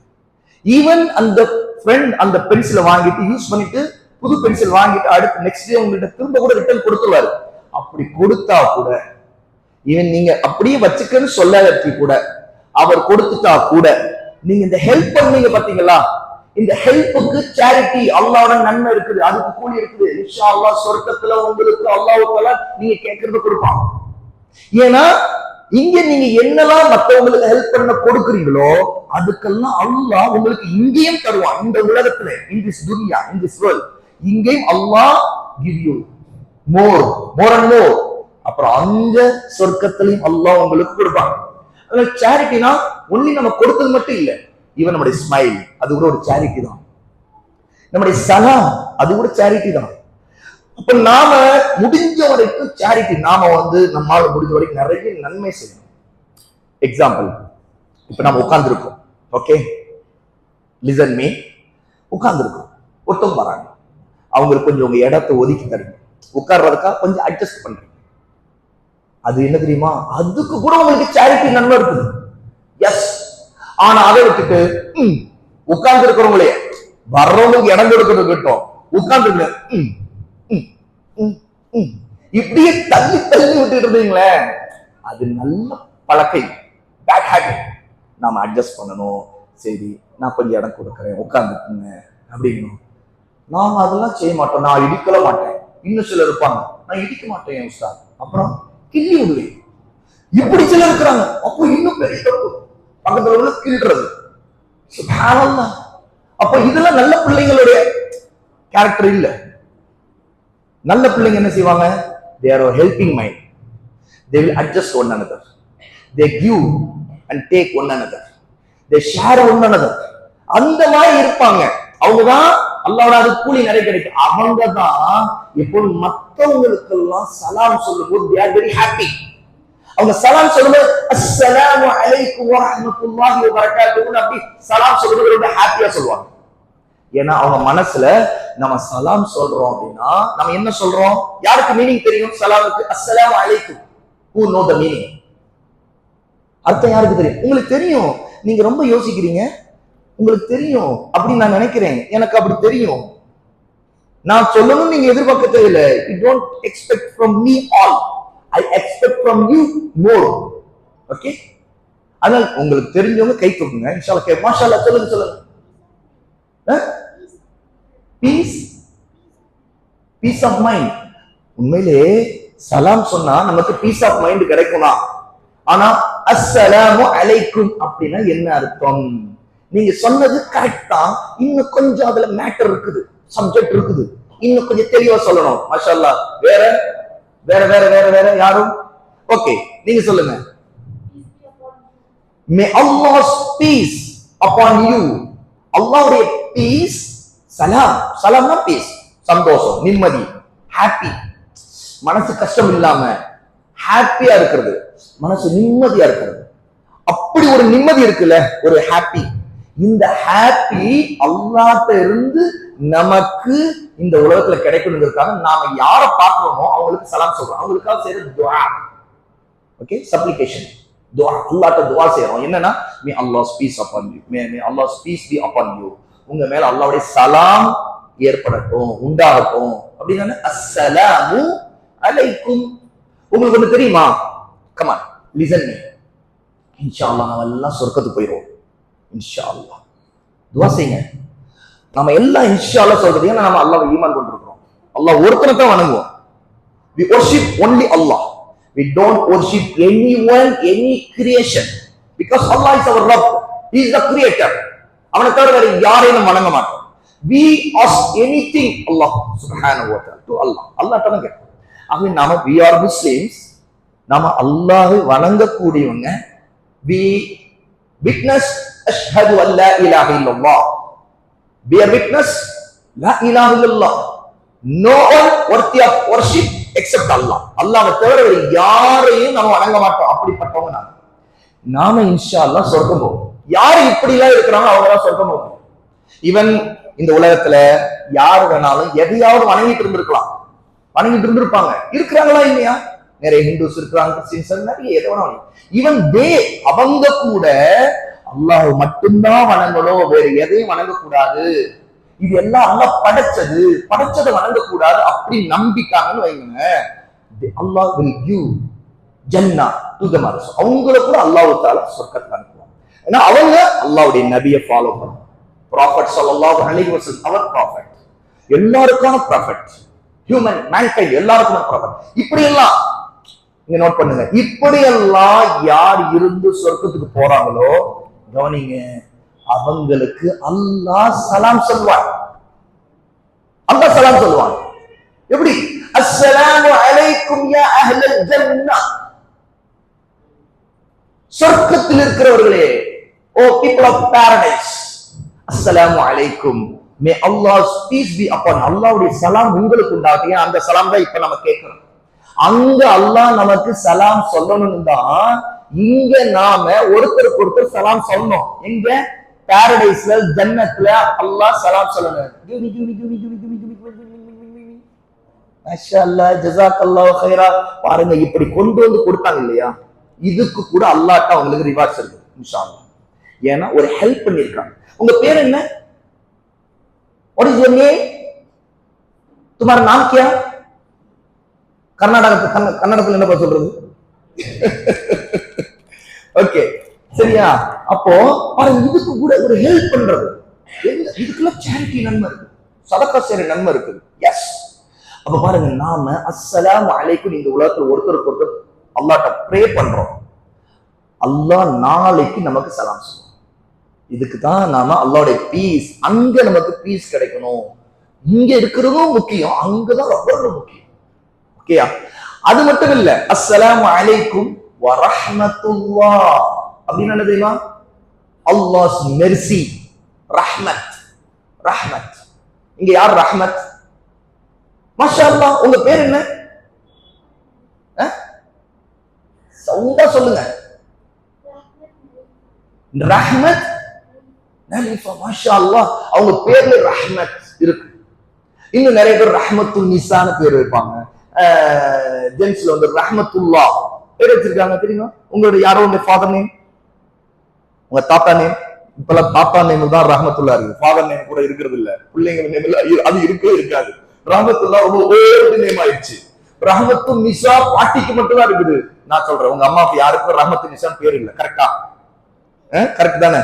ஈவன் அந்த ஃப்ரெண்ட் அந்த பென்சிலை வாங்கிட்டு யூஸ் பண்ணிட்டு புது பென்சில் வாங்கிட்டு அடுத்து நெக்ஸ்ட் டே உங்கள்கிட்ட திரும்ப கூட ரிட்டர்ன் கொடுத்துருவாரு. அப்படி கொடுத்தா கூட, ஈவன் நீங்க அப்படியே வச்சுக்கன்னு சொல்லாதி கூட, அவர் கொடுத்துட்டா கூட, நீங்க இந்த ஹெல்ப் பண்ணீங்க பாத்தீங்களா, இந்த ஹெல்ப்புக்கு சேரிட்டி அல்லாஹ்வோட நன்மை இருக்குது, அதுக்கு கூலி இருக்குது. இன்ஷா அல்லாஹ் சொர்க்கத்துல உங்களுக்கு அல்லாஹ் தஆலா நீங்க கேட்கறது கொடுப்பான். ஏன்னா இங்க நீங்க என்னெல்லாம் மற்றவங்களுக்கு ஹெல்ப் பண்ண கொடுக்குறீங்களோ அதுக்கெல்லாம் அல்லாஹ் உங்களுக்கு இங்கேயும் தருவான். இந்த உலகத்துல, இன் திஸ் துன்யா, இன் திஸ் வேர்ல்ட், இங்கேயும் அல்லாஹ் give you more and more. அப்புறம் அந்த சொர்க்கத்திலையும் அல்லாஹ் உங்களுக்கு கொடுப்பான். அதனால சேரிட்டினா ஒன்லி நம்ம கொடுத்தது மட்டும் இல்ல, ஈவன் நம்முடைய ஸ்மைல் அது கூட ஒரு சேரிட்டி தான். நம்முடைய சலாம் அது கூட சேரிட்டி தான். அப்ப நாம முடிஞ்ச வரைக்கும் சேரிட்டி, நாம வந்து நம்மால முடிஞ்ச வரைக்கும் நிறைய நன்மை செய்யணும். எக்ஸாம்பிள், இப்ப நம்ம உட்கார்ந்துருக்கோம், ஓகே, லிசன் மீ, உட்கார்ந்துருக்கோம், ஒருத்தவங்க வராங்க, அவங்களுக்கு கொஞ்சம் உங்க இடத்தை ஒதுக்கி தருங்க, உட்கார்றதுக்கா கொஞ்சம் அட்ஜஸ்ட் பண்றீங்க. அது என்ன தெரியுமா, அதுக்கு கூட உங்களுக்கு சேரிட்டி நன்மை இருக்குது. எஸ். ஆனா அதை விட்டுட்டு உட்கார்ந்து இருக்கிறவங்களே வர்றவங்களுக்கு இடம் கொடுக்கறது கிட்டோம் உட்கார்ந்து இப்படியே தள்ளி தள்ளி விட்டுட்டு இருந்தீங்களே, அது நல்ல பழக்கை, பேட் ஹேபிட். நாம அட்ஜஸ்ட் பண்ணணும். சரி, நான் கொஞ்சம் இடம் கொடுக்குறேன், உட்கார்ந்துக்குங்க அப்படிங்கணும். நாம அதெல்லாம் செய்ய மாட்டோம். நான் இடிக்கல மாட்டேன். இன்னும் சிலர் இருப்பாங்க, நான் இடிக்க மாட்டேன் உஸ்தாத், அப்புறம் கிள்ளி விடுவேன். இப்படி சிலர் இருக்கிறாங்க. அப்போ இன்னும் பெரிய தப்பு, பக்கத்துல உள்ள கிள்றது. சுப்ஹானல்லாஹ். அப்ப இதெல்லாம் நல்ல பிள்ளைங்களுடைய கேரக்டர் இல்ல. நல்ல பிள்ளைங்க என்ன செய்வாங்க? they are a helping mind, they will adjust one another, they give and take one another, they share one another. அந்த மாதிரி இருப்பாங்க. அவங்கதான் அல்லாஹ்வோட அது கூலி நிறைய கிடைக்கும். அவங்கதான் இப்போ மத்தவங்களுக்கு எல்லாம் சலாம் சொல்லும்போது they are very happy. அவங்க சலாம் சொல்லும்போது அஸ்ஸலாமு அலைக்கும் வரஹ்மத்துல்லாஹி வபரகாத்துஹு அப்படி சலாம் சொல்லும்போது ரொம்ப ஹாப்பியா சொல்லுவாங்க. ஏன்னா அவங்க மனசுல நம்ம சலாம் சொல்றோம் அப்படின்னா நம்ம என்ன சொல்றோம்? யாருக்கு மீனிங் தெரியும் சலாமுக்கு? அஸ்ஸலாமு அலைக்கும். Who know the meaning? அர்த்தம் யாருக்கு தெரியும்? உங்களுக்கு தெரியும். நீங்க ரொம்ப யோசிக்கிறீங்க. உங்களுக்கு தெரியும் அப்படின்னு நான் நினைக்கிறேன். எனக்கு அப்படி தெரியும். நான் சொல்லணும் நீங்க எதிர்பார்க்க தேவையில்லை. You don't expect from me all. I expect from you more. Okay? அதனால உங்களுக்கு தெரிஞ்சவங்க கை தூக்குங்க. இன்ஷாஅல்லாஹ் மாஷா அல்லாஹ் சொல்லுங்க. Peace of mind. உண்மையிலே சலாம் சொன்னா நமக்கு பீஸ் ஆஃப் மைண்ட் கிடைக்கும்னா, ஆனா அஸ்ஸலாமு அலைக்கும் அப்படின்னா என்ன அர்த்தம்? நீங்க சொன்னது கரெக்டா, இன்னும் கொஞ்சம் அதுல மேட்டர் இருக்குது, சப்ஜெக்ட் இருக்குது, இன்னும் கொஞ்சம் தெளிவா சொல்லணும். மாஷா அல்லாஹ். வேற வேற வேற வேற வேற யாரும்? ஓகே, நீங்க சொல்லுங்க. May Allah's peace upon you. அல்லாஹ்வுடைய பீஸ், சலாம். சலாம்னா பீஸ், சந்தோஷம், நிம்மதி, ஹாப்பி. மனசு கஷ்டம் இல்லாம ஹாப்பியா இருக்கிறது, மனசு நிம்மதியா இருக்கிறது. அப்படி ஒரு நிம்மதி இருக்குல்ல, ஒரு ஹாப்பி. இந்த ஹாப்பி அல்லாஹ்ட்ட இருந்து நமக்கு இந்த உலகத்துல கிடைக்கணுங்கிறதுக்காக நாம யாரை பார்க்கிறோமோ அவங்களுக்கு சலாம் சொல்றோம். அவங்களுக்காக செய்யற துஆ. ஓகே, சப்ளிகேஷன், துஆ. அல்லாஹ்ட்ட துஆ செய்றோம். என்னன்னா may Allah's peace upon you, may Allah's peace be upon you. உங்க மேல அல்லாஹ்வுடைய சலாம் ஏற்படட்டும், உண்டாகட்டும் அப்படின்னா அஸ்ஸலாமு அலைக்கும். உங்களுக்கு ஒண்ணு தெரியுமா? Come on, listen me. இன்ஷாஅல்லாஹ் நாம எல்லாம் சொர்க்கத்துக்கு போயிடுவோம். இன்ஷாஅல்லாஹ் துஆ செய்யுங்க. நாம எல்லாம் இன்ஷாஅல்லாஹ் சொல்றது ஏன்னா நம்ம அல்லாஹ்வை ஈமான் கொண்டிருக்கிறோம். அல்லாஹ் ஒருத்தனை தான் வணங்குவோம். We worship only Allah. We don't worship anyone, any creation, because Allah is our Rabb. He is the creator. அவனை தவிர வேற யாரையும் வணங்க மாட்டோம். We ask anything Allah subhanahu wa ta'ala to Allah. Allah தான் கேட்கும். ஆகவே நாம we are Muslims. நாம அல்லாஹ்வை வணங்கக்கூடியவங்க. We witness ashhadu an la ilaha illallah. Be a witness, la ilaha illallah. No one worthy of worship except Allah. அல்லாஹ்வை தவிர வேற யாரையும் நாம வணங்க மாட்டோம். அப்படிப்பட்டவங்க நாம இன்ஷாஅல்லாஹ் சொர்க்கம் போவோம். யாரு இப்படி எல்லாம் இருக்கிறாங்க அவங்க தான் சொர்க்கம் போவோம். ஈவன் இந்த உலகத்துல யாரு வேணாலும் எதையாவது வணங்கிட்டு இருந்திருக்கலாம், வணங்கிட்டு இருந்திருப்பாங்க. இருக்கிறாங்களா இல்லையா? நிறைய ஹிந்துஸ் இருக்கிறாங்க, கிறிஸ்டியன்ஸ், நிறைய எதை வேணாலும். ஈவன் அவங்க கூட அல்லாஹ் மட்டும்தான் வணங்கணும், வேற எதையும் வணங்கக்கூடாது. இது எல்லாம் அல்லாஹ் படைச்சதை வணங்கக்கூடாது அப்படி நம்பிட்டாங்கன்னு வைங்க. அல்லாஹ் will give ஜன்னா to them also. அவங்கள கூட அல்லாஹ் தஆலா சொர்க்கத்துக்கு அனுப்புவாங்க. ஏன்னா அவங்க அல்லாஹ்வுடைய நபியை ஃபாலோ பண்ணுவாங்க. ப்ராஃபட் ஸல்லல்லாஹு அலைஹி வஸல்லம் அவர் ப்ராஃபட், எல்லாருக்கான ப்ராஃபட், ஹியூமன் மேன்கைண்ட் எல்லாருக்கும் ப்ராஃபட். இப்படி எல்லாம் நீங்க நோட் பண்ணுங்க. இப்படி எல்லாம் யார் இருந்து சொர்க்கத்துக்கு போறாங்களோ கவனிங்க, அவங்களுக்கு அல்லாஹ் சலாம் சொல்வான். அல்லாஹ் சலாம் சொல்வான். எப்படி? அஸ்ஸலாமு அலைக்கும் யா அஹ்லல் ஜன்னah. சொர்க்கத்தில் இருக்கிறவர்களே, ஓ people of paradise, அஸ்ஸலாமு அலைக்கும், may Allah's peace be upon. அல்லாஹ்வுடைய சலாம் உங்களுக்கு உண்டாகட்டும். அந்த சலாம் தான் இப்ப நம்ம கேட்கிறோம். அங்க அல்லாஹ் நமக்கு சலாம் சொல்லணும் தான் இங்க நாம ஒருத்தருக்கு ஒருத்தர் சலாம் சொல்லணும். எங்க? பாரடைஸ்ல, ஜன்னத்துல அல்லாஹ் சலாம் சொல்லணும். மாஷாஅல்லாஹ், ஜஸாக்கல்லாஹு கைரா. பாருங்க, இப்படி கொண்டு வந்து கொடுத்தாங்க இல்லையா? இதுக்கு கூட அல்லாஹ்ட்ட அவங்களுக்கு ரிவார்ட்ஸ் இருக்கு இன்ஷாஅல்லாஹ். ஏன்னா ஒரு ஹெல்ப் பண்ணிருக்காங்க. உங்க பேர் என்ன? What is your name? तुम्हारा नाम क्या? கர்நாடகத்துல என்ன சொல்றது? ஓகே, சரியா? அப்போ பாருங்க, இதுக்கு கூட ஒரு ஹெல்ப் பண்றது, இதுக்குள்ள சேரிட்டி நன்மை இருக்கு, சதக்கா செய்யற நன்மை இருக்குது. எஸ். அப்ப பாருங்க, நாம அஸ்ஸலாமு அலைக்கும் இந்த உலகத்துல ஒருத்தருக்கு ஒருத்தர் அல்லாஹ்ட்ட ப்ரே பண்றோம். அல்லாஹ் நாளைக்கு நமக்கு சலாம் சொல்லுவோம். இதுக்கு தான் நாம அல்லாஹ்வுடைய பீஸ், அங்க நமக்கு பீஸ் கிடைக்கணும். இங்க இருக்கிறதும் முக்கியம், அங்கதான் ரொம்ப ரொம்ப முக்கியம். ஓகேயா? அது மட்டும் இல்ல, அஸ்ஸலாமு அலைக்கும் வரஹ்மத்துல்லாஹ் அப்படின்னு என்ன தெரியுமா? அல்லாஹ்ஸ் மெர்சி, ரஹ்மத். ரஹ்மத். இங்க யார் ரஹ்மத்? மாஷா அல்லாஹ். உங்க பேர் என்ன? சவுண்டா சொல்லுங்க. ரஹ்மத் நலிஃபா. மாஷா அல்லாஹ். அவங்க பேர்ல ரஹ்மத் இருக்கு. இன்னும் நிறைய பேர் ரஹ்மத்துல் நிசான்னு பேர் வைப்பாங்க. ஜென்ஸ்ல வந்து ரஹ்மத்துல்லா பேர் வச்சிருக்காங்க தெரியுமா? உங்களுடைய யாரோ உங்க ஃபாதர் நேம், உங்க தாத்தா நேம். இப்பெல்லாம் தாத்தா நேம் தான் ரஹ்மத்துல்லா இருக்கு, ஃபாதர் நேம் கூட இருக்கிறது இல்ல. பிள்ளைங்க நேம் இல்ல, அது இருக்கவே இருக்காது. ரஹ்மத்துல்லா ரொம்ப ஓல்டு நேம் ஆயிடுச்சு. ரஹ்மத்து நிசா பாட்டிக்கு மட்டும் தான் இருக்குது. நான் சொல்றேன், உங்க அம்மாவுக்கு யாருக்கும் ரஹ்மத்து நிசா பேர் இல்ல. கரெக்டா? கரெக்ட் தானே?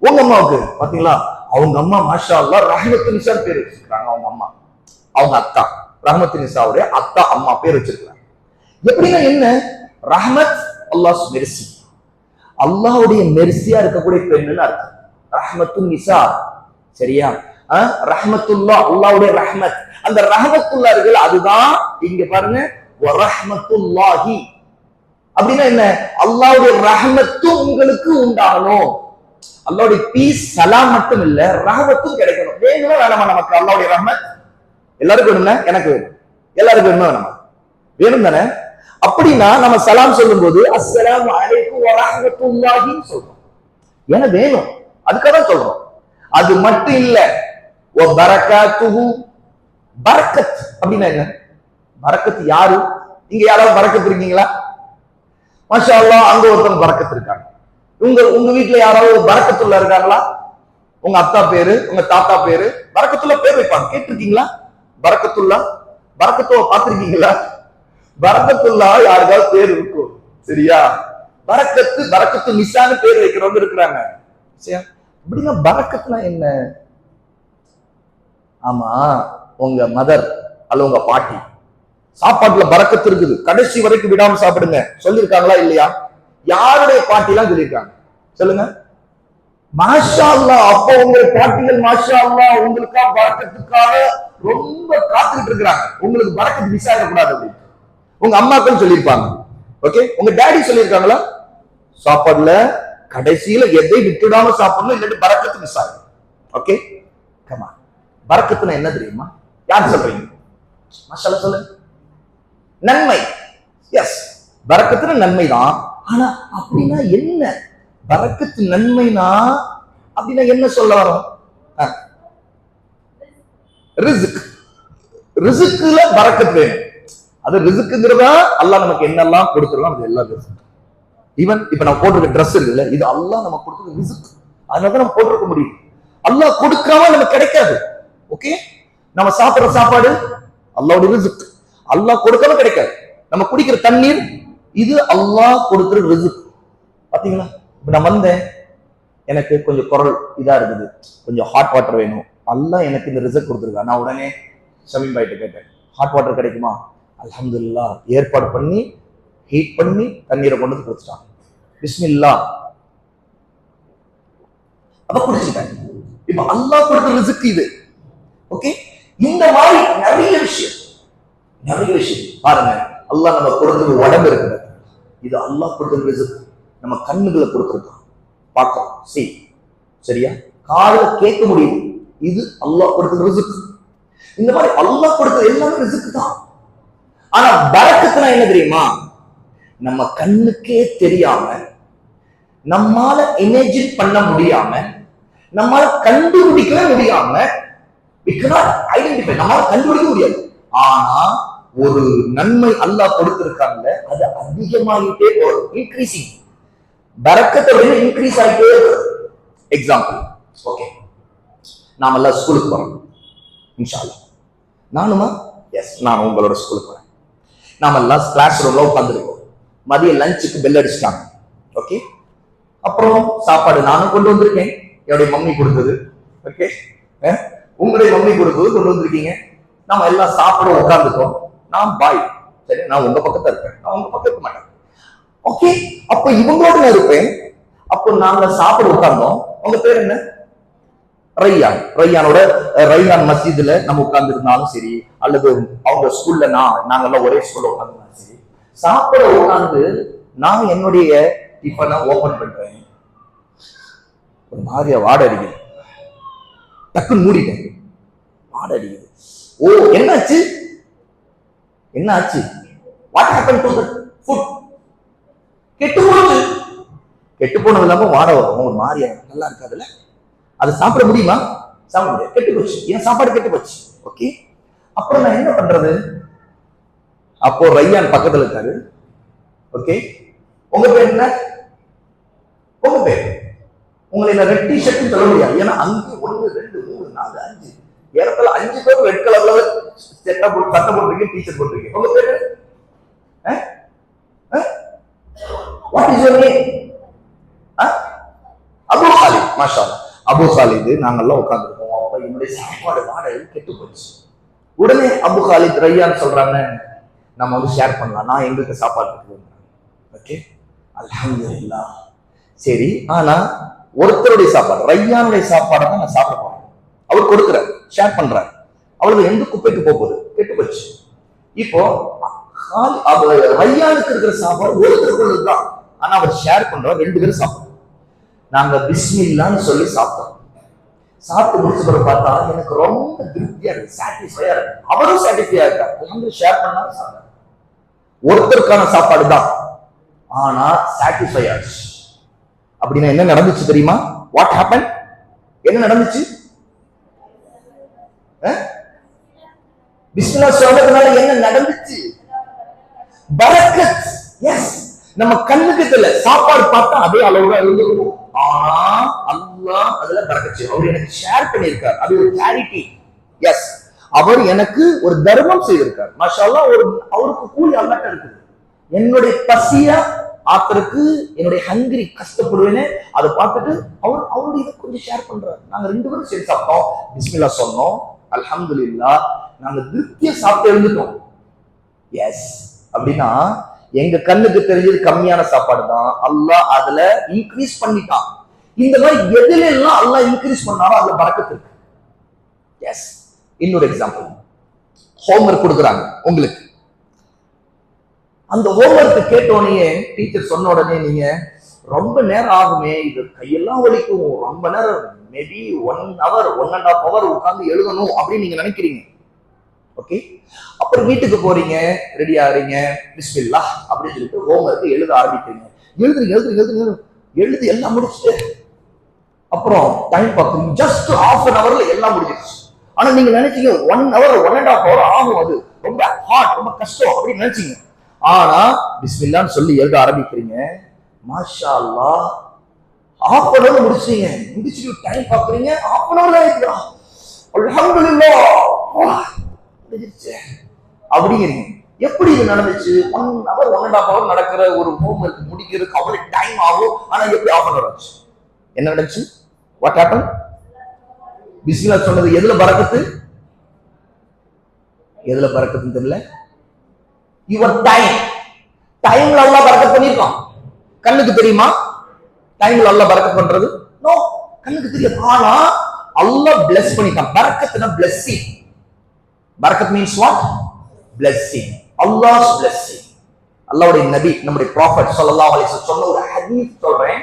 உங்க அம்மாவுக்கு பாத்தீங்களா, அவங்க அம்மா மாஷா அல்லாஹ் ரஹ்மத்து நிசா பேர் வச்சிருக்காங்க. அவங்க அம்மா, அவங்க அத்தா, ரஹ்மத்து நிசாவுடைய அத்தா அம்மா பேர் வச்சிருக்காங்க. எப்படின்னா என்ன? ரஹ்மத் அல்லாஹ் மெர்சி, அல்லாஹ்வுடைய மெர்சியா இருக்கக்கூடிய பெண்ணுன்னு அர்த்தம். ரஹ்மத்து நிசா. சரியா? ரஹ்மத்துல்லாஹ் அல்லாஹ்வுடைய ரஹ்மத். அந்த ரஹ்மத்துல்லாஹ் இருக்குல்ல, அதுதான் இங்க பாருங்க வரஹ்மத்துல்லாஹி அப்படின்னா என்ன? அல்லாஹ்வுடைய ரஹ்மத்தும் உங்களுக்கு உண்டாகணும். அல்லாஹ்வுடைய பீஸ் சலாம் மட்டும் இல்ல, ரஹ்மத்தும் கிடைக்கணும். வேணுமா வேணாமா நமக்கு அல்லாஹ்வுடைய ரஹ்மத்? எல்லாருக்கும் வேணும்னா? எனக்கு வேணும். எல்லாருக்கும் வேணுமா வேணாமா? வேணும் தானே? அப்படின்னா நம்ம சலாம் சொல்லும் போது அஸ்ஸலாமு அலைக்கும் வரஹ்மத்துல்லாஹி சொல்றோம். ஏன்னா வேணும், அதுக்காக தான் சொல்றோம். அது மட்டும் இல்ல, வ பரகாத்துஹு. பரக்கத் அப்படின்னா என்ன? பரக்கத் யாரு? இங்க யாராவது பரக்கத் இருக்கீங்களா? மாஷா அல்லாஹ். அங்க ஒருத்தவங்க பரக்கத் இருக்காங்க. உங்க வீட்டுல யாராவது பரக்கத்துல்லா இருக்காங்களா? உங்க அத்தா பேரு, உங்க தாத்தா பேரு பரக்கத்துல்லா பேர் வைப்பாங்க. கேட்டிருக்கீங்களா? பரக்கத்துல்லா, பரக்கத்துவ பார்த்திருக்கீங்களா? பரக்கத்துல்லா யாருக்காவது பேர் இருக்கும். சரியா? பரக்கத்து, பரக்கத்து நிசான்னு பேர் வைக்கிறவங்க இருக்கிறாங்க. சரியா? அப்படின்னா பரக்கத்துனா என்ன? ஆமா, உங்க மதர் அல்ல உங்க பாட்டி சாப்பாட்டுல பரக்கத்து இருக்குது, கடைசி வரைக்கும் விடாம சாப்பிடுங்க சொல்லியிருக்காங்களா இல்லையா? யாருடைய பாட்டி எல்லாம் சொல்லியிருக்காங்க சொல்லுங்க? மாஷா அல்லாஹ். அப்போ உங்க பாட்டிகள் மாஷா அல்லாஹ் உங்களுக்காக பரக்கத்துக்காக ரொம்ப காத்துக்கிட்டு இருக்கிறாங்க. உங்களுக்கு பரக்கத்து மிஸ் ஆகக்கூடாது அப்படின்னு உங்க அம்மாக்கள் சொல்லியிருப்பாங்க. ஓகே, உங்க டாடி சொல்லியிருக்காங்களா? சாப்பாடுல கடைசியில எதை விட்டுடாம சாப்பிடணும், இல்லாட்டி பரக்கத்து மிஸ் ஆகும். Okay, comma. பரக்கத்துனா என்ன தெரியுமா? யார் சொல்றீங்க? மாஷா அல்லாஹ் சொல்லுங்க. நன்மை. எஸ், பரக்கத்துனா நன்மை தான். ஆனா அப்படின்னா என்ன? பரக்கத்து நன்மைனா அப்படின்னா என்ன சொல்ல வரோம்? ரிஸ்க். ரிஸ்க்ல பரக்கத் வேணும். அது ரிஸ்க்குங்கிறதா அல்லாஹ் நமக்கு என்னெல்லாம் கொடுத்துருக்கோம் அது எல்லாம் ரிஸ்க். ஈவன் இப்ப நான் போட்டிருக்க ட்ரெஸ் இருக்குல்ல, இது அல்லாஹ் நம்ம கொடுத்துருக்க ரிஸ்க். அதனால நம்ம போட்டிருக்க முடியும். அல்லாஹ் கொடுக்காம நமக்கு கிடைக்காது. ஓகே, நம்ம சாப்பிடுற சாப்பாடு அல்லாஹ்வுடைய ரிஸ்க். அல்லாஹ் கொடுக்காம கிடைக்காது. நம்ம குடிக்கிற தண்ணீர் இது அல்லாஹ் கொடுக்கிற ரிஸ்க். பாத்தீங்களா? இப்ப நான் வந்தேன், எனக்கு கொஞ்சம் குரல் இதா இருக்குது, கொஞ்சம் ஹாட் வாட்டர் வேணும். அல்லாஹ் எனக்கு இந்த ரிஸ்க் கொடுத்துருக்கா. நான் உடனே ஷமீம் பாய்ட்ட கேட்டேன், ஹாட் வாட்டர் கிடைக்குமா? அல்ஹம்துலில்லாஹ் ஏற்பாடு பண்ணி ஹீட் பண்ணி தண்ணீரை கொண்டு வந்து கொடுத்துட்டான். பிஸ்மில்லாஹ் அப்ப குடிச்சிட்டேன். இப்ப அல்லாஹ் கொடுத்த ரிஸ்க் இது. ஓகே, இந்த மாதிரி நிறைய விஷயம் பாருங்க. அல்லாஹ் நம்ம கொடுத்தது உடம்பு இருக்குது, இது அல்லாஹ் கொடுத்த ரிஸ்க். நம்ம கண்ணுகளை கொடுத்துருக்கான், பார்க்கலாம், சரியா? காதுல கேட்க முடியுது, இது அல்லாஹ் கொடுத்த ரிஸ்க். இந்த மாதிரி அல்லாஹ் கொடுத்தது எல்லாமே ரிஸ்க் தான். ஆனா பரக்கத்துனா என்ன தெரியுமா? நம்ம கண்ணுக்கே தெரியாம, நம்மால இமேஜின் பண்ண முடியாம, நம்மால கண்டுபிடிக்கவே முடியாம, நம்மால கண்டுபிடிக்க முடியாது. ஆனா ஒரு நன்மை அல்லாஹ் கொடுத்திருக்காங்க, அது அதிகமாகிட்டே போகும், இன்க்ரீசிங். பரக்கத்தை விட இன்க்ரீஸ் ஆகிட்டே போகும். எக்ஸாம்பிள், ஓகே, நாம எல்லாம் ஸ்கூலுக்கு போறோம் இன்ஷா அல்லாஹ். நானுமா? எஸ், நான் உங்களோட ஸ்கூலுக்கு போறேன். நாம எல்லாம் கிளாஸ் ரூம்ல உட்காந்துருக்கோம். மதிய லஞ்சுக்கு பெல் அடிச்சிட்டாங்க. ஓகே, அப்புறம் சாப்பாடு நானும் கொண்டு வந்திருக்கேன், என்னுடைய மம்மி கொடுத்தது. ஓகே, உங்களுடைய மம்மி கொடுத்தது கொண்டு வந்திருக்கீங்க. நாம எல்லாம் சாப்பிட உட்காந்துட்டோம். நான் பாய், சரி, நான் உங்க பக்கத்துல இருப்பேன், நான் உங்க பக்கம் இருக்க மாட்டேன். ஓகே, அப்ப இவங்களோட நான் இருப்பேன். அப்போ நாங்க சாப்பிட உட்கார்ந்தோம். உங்க பேர் என்ன? ரையான். ரையானோட ரையான் மஸ்ஜித்ல நம்ம உட்கார்ந்து இருந்தாலும் சரி, அல்லது அவங்க ஸ்கூல்ல நாங்கெல்லாம் ஒரே ஸ்கூல்ல உட்காந்து சாப்பிட உட்கார்ந்து நான் என்னுடைய டிஃபனை ஓபன் பண்றேன். ஒரு மாதிரியா வாடை அடிக்குது. டக்குன்னு மூடிட்டேன். வாடை அடிக்குது. ஓ, என்னாச்சு? என்ன ஆச்சு? What happen to the food? கெட்டு போனது. கெட்டு போனது இல்லாம வாடை வரும். ஒரு மாதிரியா நல்லா இருக்காதுல்ல? அது சாப்பிட முடியுமா? சாப்பிட முடியாது. கெட்டு போச்சு. என் சாப்பாடு கெட்டு போச்சு. ஓகே, அப்புறம் நான் என்ன பண்றது? அப்போ ரையான் பக்கத்துல இருக்காரு. ஓகே, உங்க பேர் என்ன? உங்க பேர்? உங்களை நான் ரெட் டிஷர்ட் சொல்ல முடியாது. ஏன்னா அங்கே 1 2 3 4 5 ஏறத்தாழ 5 பேர் ரெட் கலர்ல செட்டா போட்டு சட்டை போட்டுருக்கீங்க, டீஷர்ட் போட்டுருக்கீங்க. உங்க பேரு? What is your name? அபு சாலித். மாஷா அல்லாஹ். அபு சாலித். நாங்கெல்லாம் உட்கார்ந்துருக்கோம். அப்ப என்னுடைய சாப்பாடு வாடகை கெட்டு போச்சு. உடனே அபு சாலித் ரையான் சொல்றாங்க, நம்ம வந்து ஷேர் பண்ணலாம். நான் எங்களுக்கு சாப்பாடு. ஓகே, அல்ஹம்துலில்லாஹ். சரி, ஆனா ஒருத்தருடைய சாப்பாடு, ரையானுடைய சாப்பாடை தான் நான் சாப்பிட போறேன். அவர் கொடுக்குறாரு, ஷேர் பண்றாரு. அவளுக்கு எந்த குப்பைக்கு போகுது? கெட்டு போச்சு. இப்போ ரையானுக்கு இருக்கிற சாப்பாடு ஒருத்தருக்குள்ளது தான். ஆனா அவர் ஷேர் பண்றார். 2 பேரும் சாப்பிடுறோம். நாங்க பிஸ்மில்லான்னு சொல்லி சாப்பிட்டோம். சாப்பிட்டு முடிச்ச பிறகு பார்த்தா எனக்கு ரொம்ப திருப்தியா இருக்கு, சாட்டிஸ்ஃபையா இருக்கு. அவரும் சாட்டிஸ்ஃபையா இருக்காரு. அவங்க ஷேர் பண்ணா சாப்பிட்டாங்க. ஒருத்தருக்கான சாப்பாடு தான், ஆனா சாட்டிஸ்ஃபை ஆச்சு. அப்படின்னா என்ன நடந்துச்சு தெரியுமா? What happen? என்ன நடந்துச்சு? பிஸ்மில்லாஹ் சொல்றதுனால என்ன நடந்துச்சு? பரக்கத். எஸ், நம்ம கண்ணுக்கு தெரியல, சாப்பாடு பார்த்தா அதே அளவுல இருந்துக்கும். ஆனா அல்லாஹ் அதுல பரக்கத் செய்வார். அவர் எனக்கு ஷேர் பண்ணியிருக்கார். அது ஒரு சேரிட்டி. எஸ், அவர் எனக்கு ஒரு தர்மம் செய்திருக்கார். மாஷா அல்லாஹ். அவருக்கு கூலி அல்லாஹ்ட்ட இருக்குது. என்னுடைய பசிய ஆத்தருக்கு, என்னுடைய ஹங்கிரி கஷ்டப்படுவேன்னு அதை பார்த்துட்டு அவருடைய இதை கொஞ்சம் ஷேர் பண்றாரு. நாங்க 2 பேரும் சேர்ந்து சாப்பிட்டோம். பிஸ்மில்லாஹ் சொன்னோம். அல்ஹம்துலில்லாஹ். நாங்க திருப்தியா சாப்பிட்டு இருந்துட்டோம். எஸ், அப்படின்னா எங்க கண்ணுக்கு தெரிஞ்சது கம்மியான சாப்பாடு தான், அல்லாஹ் அதுல இன்க்ரீஸ் பண்ணிட்டான். இந்த மாதிரி எதுல எல்லாம் அல்லாஹ் இன்க்ரீஸ் பண்ணாலும் அதுல பரக்கத்து இருக்கு. எஸ், இன்னொரு எக்ஸாம்பிள். ஹோம்வொர்க் கொடுக்குறாங்க உங்களுக்கு. அந்த ஹோம்வொர்க் கேட்டோடனே டீச்சர் சொன்ன உடனே நீங்க ரொம்ப நேரம் ஆகுமே, இது கையெல்லாம் வலிக்கும், ரொம்ப நேரம், மேபி 1 hour 1.5 hour உட்கார்ந்து எழுதணும் அப்படின்னு நீங்க நினைக்கிறீங்க. ஓகே, அப்புறம் வீட்டுக்கு போறீங்க, ரெடி ஆறீங்க, பிஸ்மில்லாஹ் அப்படின்னு சொல்லிட்டு ஹோம்வொர்க் எழுத ஆரம்பிக்கிறீங்க. எழுதி எல்லாம் முடிச்சுட்டு அப்புறம் டைம் பார்க்குறீங்க. ஜஸ்ட் 1/2 hourல எல்லாம் முடிஞ்சிருச்சு. ஆனா நீங்க நினைச்சீங்க 1 hour 1.5 hour ஆகும், அது ரொம்ப ஹார்ட், ரொம்ப கஷ்டம் அப்படின்னு நினைச்சீங்க. ஆனா பிஸ்மில்லான்னு சொல்லி எழுத ஆரம்பிக்கிறீங்க. மாஷா அல்லாஹ், 1/2 hour முடிச்சீங்க. முடிச்சுட்டு டைம் பார்க்குறீங்க, 1/2 hour ஆயிடுச்சு. அல்ஹம்துலில்லாஹ் அப்படிங்கிறீங்க. எப்படி இது நடந்துச்சு? 1 hour 1.5 hour நடக்கிற ஒரு ஹோம்வொர்க் முடிக்கிறதுக்கு அவ்வளவு டைம் ஆகும். ஆனா எப்படி 1/2 hour ஆச்சு? என்ன நடந்துச்சு? What happen? பிஸ்மில்லாஹ் சொன்னது எதுல பரக்கத்து? எதுல பரக்கத்துன்னு தெரியல. யுவர் டைம்ல அல்லாஹ் பரக்கத் பண்ணிருக்கான். கண்ணுக்கு தெரியுமா டைம்ல அல்லாஹ் பரக்கத் பண்றது? நோ, கண்ணுக்கு தெரியாது. ஆனா அல்லாஹ் பிளஸ் பண்ணிட்டான். பரக்கத்னா blessing. Barkat means what? Blessing. அல்லாஹ்ஸ் blessing. அல்லாஹ்வுடைய நபி, நம்முடைய ப்ராஃபட் ஸல்லல்லாஹு அலைஹி வஸல்லம் சொன்ன ஒரு ஹதீஸ் சொல்றேன்.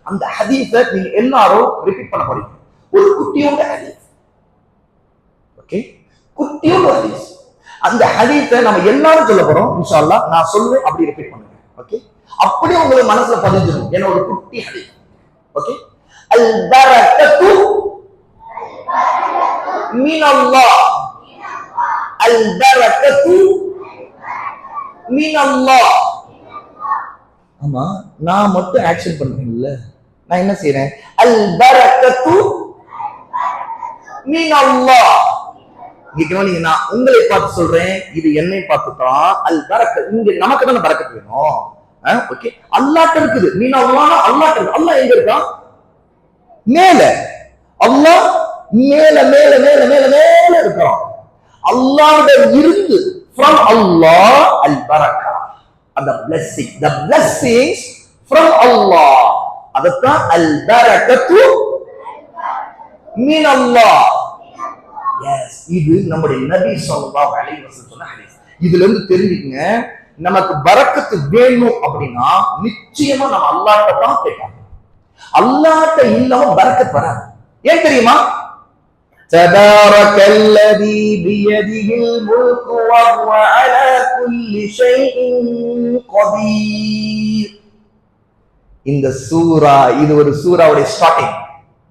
அந்த ஹதீஸை நீங்க எல்லாரும் ரிப்பீட் பண்ண போறீங்க. ஒரு குட்டியோட ஹதீஸ். ஓகே, குட்டியோட ஹதீஸ். அந்த ஹதீஸை நம்ம எல்லாரும் சொல்ல போறோம் இன்ஷா அல்லாஹ். நான் சொல்லுவேன், அப்படி ரிப்பீட் பண்ணுங்க. ஓகே, அப்படியே உங்களுக்கு மனசுல பதிஞ்சிடும். என்ன ஒரு குட்டி ஹதீஸ். ஓகே, அல் பரக்கத்து மினல்லாஹ். அல் பரக்கத்து மினல்லாஹ். ஆமா, நான் மட்டும் ஆக்ஷன் பண்றேன்ல, நான் என்ன செய்றேன்? அல் பரக்கத்து மினல்லாஹ். இங்க நான் உங்களை பார்த்து சொல்றேன், இது என்னை பார்த்து தான். அல் பரக்கத், இங்க நமக்கு தான பரக்கத் வேணும். ஓகே, அல்லாஹ்ட்ட இருக்குது. மினல்லாஹ், அல்லாஹ்ட்ட இருக்கு. அல்லாஹ் எங்க இருக்கான்? மேல. அல்லாஹ் மேல மேல மேல மேல மேல இருக்கிறான். அல்லாஹ்விட இருந்து, from Allah, al baraka, அந்த blessing, the blessings from Allah, அதத்தான் al barakatu min Allah. Yes, இது நம்முடைய நபி ஸல்லல்லாஹு அலைஹி வஸல்லம் சொன்ன ஹதீஸ். இதுல இருந்து தெரிஞ்சுக்கங்க, நமக்கு பரக்கத்து வேணும் அப்படின்னா நிச்சயமா நம்ம அல்லாஹ்ட்ட தான் கேட்கணும். அல்லாஹ்ட்ட இல்லாம பரக்கத் வராது. ஏன் தெரியுமா? தபாரக்கல்லதி பியதிஹில் முல்கு வஹுவ அலா குல்லி ஷைஇன் கதீர். இந்த சூரா, இது ஒரு சூராவுடைய ஸ்டார்டிங்.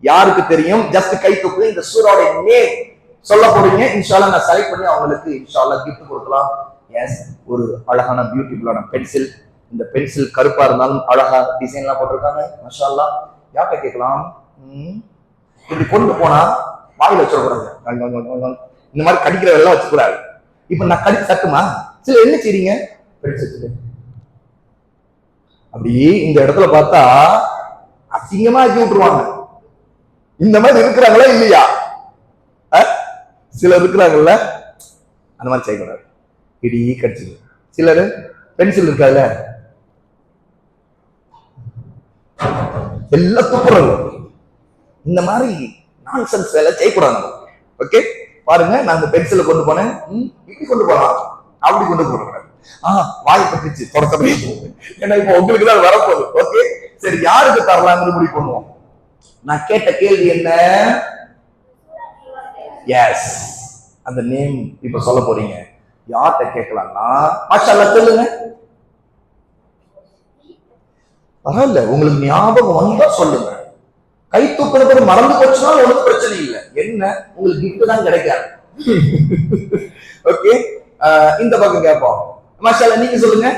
யாருக்கு தெரியும்? ஜஸ்ட் கை தூக்கு. இந்த சூராவுடைய நேம் சொல்ல போறீங்க. இன்ஷால்லா நான் செலக்ட் பண்ணி அவங்களுக்கு இன்ஷால்லா கிஃப்ட் கொடுக்கலாம். எஸ், ஒரு அழகான பியூட்டிஃபுல்லான பென்சில். இந்த பென்சில் கருப்பா இருந்தாலும் அழகா டிசைன்லாம் போட்டிருக்காங்க. மாஷா அல்லாஹ். யார்கிட்ட கேட்கலாம்? இப்படி கொண்டு போனா வாயில வச்சிடக்கூடாது. இந்த மாதிரி கடிக்கிற எல்லாம் வச்சுக்கூடாது. இப்ப நான் கடி தட்டுமா? சில என்ன செய்றீங்க? பென்சில் அப்படி இந்த இடத்துல பார்த்தா அசிங்கமா ஆக்கி விட்டுருவாங்க. இந்த மாதிரி இருக்கிறாங்களா இல்லையா? சிலர் இருக்கிறாங்கல்ல, அந்த மாதிரி செய்யக்கூடாது. இடி கடிச்சு. சிலர் பென்சில் இருக்காதுல்ல, எல்லாம் துப்புறது. இந்த மாதிரி நான்சென்ஸ் வேலை செய்யக்கூடாது. ஓகே, பாருங்க, நான் இந்த பென்சிலை கொண்டு போனேன். இப்படி கொண்டு போலாம், அப்படி கொண்டு போறேன். வாய் பட்டுச்சு தொடக்கமே. ஏன்னா இப்ப உங்களுக்கு தான் வரப்போகுது. ஓகே, சரி, யாருக்கு தரலாம்னு முடிவு பண்ணுவோம். நான் கேட்ட கேள்வி என்ன? எஸ், அந்த நேம் இப்ப சொல்ல போறீங்க. யார்கிட்ட கேட்கலாம்னா மாஷா அல்லாஹ் சொல்லுங்க. பரவாயில்ல, உங்களுக்கு ஞாபகம் வந்தா சொல்லுங்க. கை தூக்குறது மறந்து போச்சுன்னா ஒன்றும் பிரச்சனை இல்லை. என்ன, உங்களுக்கு கிஃப்ட் தான் கிடைக்காது. ஓகே, இந்த பக்கம் கேட்போம். மாஷா அல்லாஹ், நீங்க சொல்லுங்க.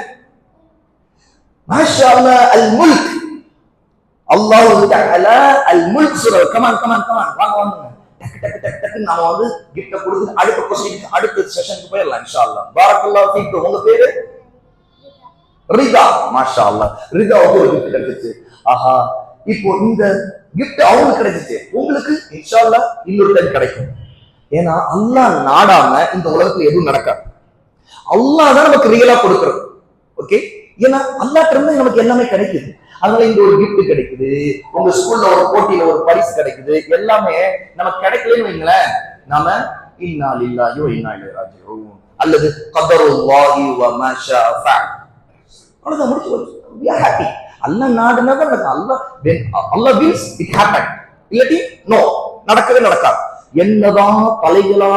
மாஷா அல்லாஹ், அல் முல்க். அல்லாஹ் தஆலா அல் முல்க் சூரா. கமான் வாங்க வாங்க. டக்கு டக்கு டக்கு டக்கு நாம வந்து கிஃப்ட் கொடுத்து அடுத்த கொஸ்டின், அடுத்த செஷனுக்கு போயிடலாம் இன்ஷாஅல்லாஹ். பாரக்கல்லாஹு ஃபீக்கும். உங்க பேரு? ரிதா. மாஷா அல்லாஹ், ரிதாவுக்கு ஒரு கிஃப்ட் கிடைச்சிச்சு. ஆஹா, இப்போ இந்த கிஃப்ட் அவங்களுக்கு கிடைச்சிச்சு, உங்களுக்கு இன்ஷாஅல்லாஹ் இன்னொரு டைம் கிடைக்கும். ஏன்னா அல்லாஹ் நாடாம இந்த உலகத்துல எதுவும் நடக்காது. அல்லாஹ் தான் நமக்கு ரியலா கொடுக்கிறது. ஓகே, ஏன்னா அல்லாஹ்ட்ட இருந்து நமக்கு எல்லாமே கிடைக்குது. அதனால இந்த ஒரு கிஃப்ட் கிடைக்குது, உங்க ஸ்கூல்ல ஒரு போட்டியில ஒரு பரிசு கிடைக்குது, எல்லாமே நமக்கு கிடைக்கலன்னு வைங்களேன், நாம இன்னா லில்லாஹி வ இன்னா இலைஹி ராஜிஊன் அல்லது கதருல்லாஹி வ மா ஷா ஃபஅல். அவ்வளவுதான், முடிச்சு. we are happy. அல்லாஹ் நாடுனது நமக்கு அல்லாஹ் wills it happen. இல்லாட்டி நோ, நடக்கவே நடக்காது. என்னதான் தலைகளா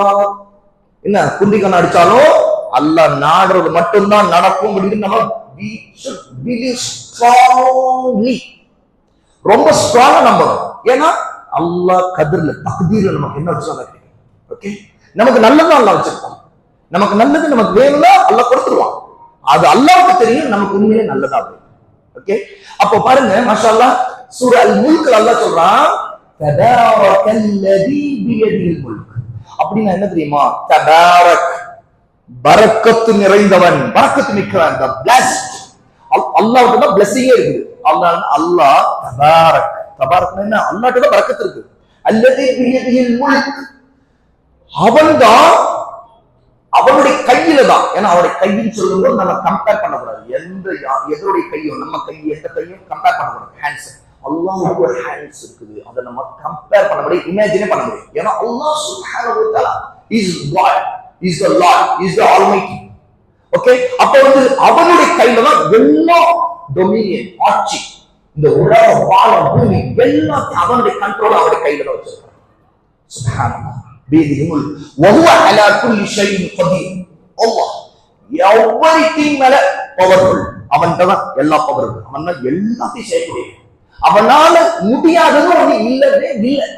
என்ன குண்டிகன் அடிச்சாலும் அல்லாஹ் நாடுறது மட்டும்தான் நடக்கும் அப்படின்னு நம்ம we should believe strongly. ரொம்ப ஸ்ட்ராங்கா நம்பணும். ஏன்னா அல்லாஹ் கதிர்ல தக்தீர்ல நமக்கு என்ன வச்சிருக்காங்க. ஓகே, நமக்கு நல்லது அல்லாஹ் வச்சிருப்பான். நமக்கு நல்லது நமக்கு வேணும்னா அல்லாஹ் கொடுத்துருவான். அது அல்லாஹ்வுக்கு தெரியும் நமக்கு உண்மையிலே நல்லதா. ஓகே, அப்போ பாருங்க, மாஷா அல்லாஹ், சூரா அல் முல்க் அல்லாஹ் சொல்றான் தபாரக்கல்லதி பியதில் முல்க். அப்படின்னா என்ன தெரியுமா? தபாரக், பரக்கத்து நிறைந்தவன், பரக்கத்து மிக்கவன், the blessed. அல்லாஹ்வுக்கு தான் blessing இருக்குது. அல்லாஹ் தபாரக். தபாரக்னா என்ன? அல்லாஹ்வுக்கு தான் பரக்கத்து இருக்கு. அல்லதி பியதில் முல்க், அவன்தான், அவனுடைய கையில தான். ஏன்னா அவருடைய கைன்னு சொல்லும்போது நம்ம கம்பேர் பண்ணக்கூடாது. எதனுடைய கையும் நம்ம கை எந்த கையும் கம்பேர் பண்ணக்கூடாது. ஹேண்ட்ஸ், அல்லாஹ்வுக்கு ஒரு ஹேண்ட்ஸ் இருக்குது, அதை நம்ம கம்பேர் பண்ண முடியும், இமேஜினே பண்ண முடியும். ஏன்னா அல்லாஹ் சுப்ஹானஹு வ தஆலா is God, is the Lord, is the Almighty. Okay, அப்ப வந்து அவனுடைய கையில தான் எல்லா டொமினியன், ஆட்சி, இந்த உலக வானம் பூமி எல்லாத்தையும் அவனுடைய கண்ட்ரோல் அவருடைய கையில தான் வச்சிருக்கான். சுப்ஹானல்லாஹ், பீதிஹுல் வஹுவ அலா குல்லி ஷைஇன் கதீர். அல்லாஹ் எவ்வரிதிங் மேல பவர்ஃபுல். அவன்கிட்ட தான் எல்லா பவர் இருக்கு. அவன் தான் எல்லாத்தையும் செய்யக்கூடிய. அவனால முடியாதது ஒண்ணு இல்லவே இல்லை.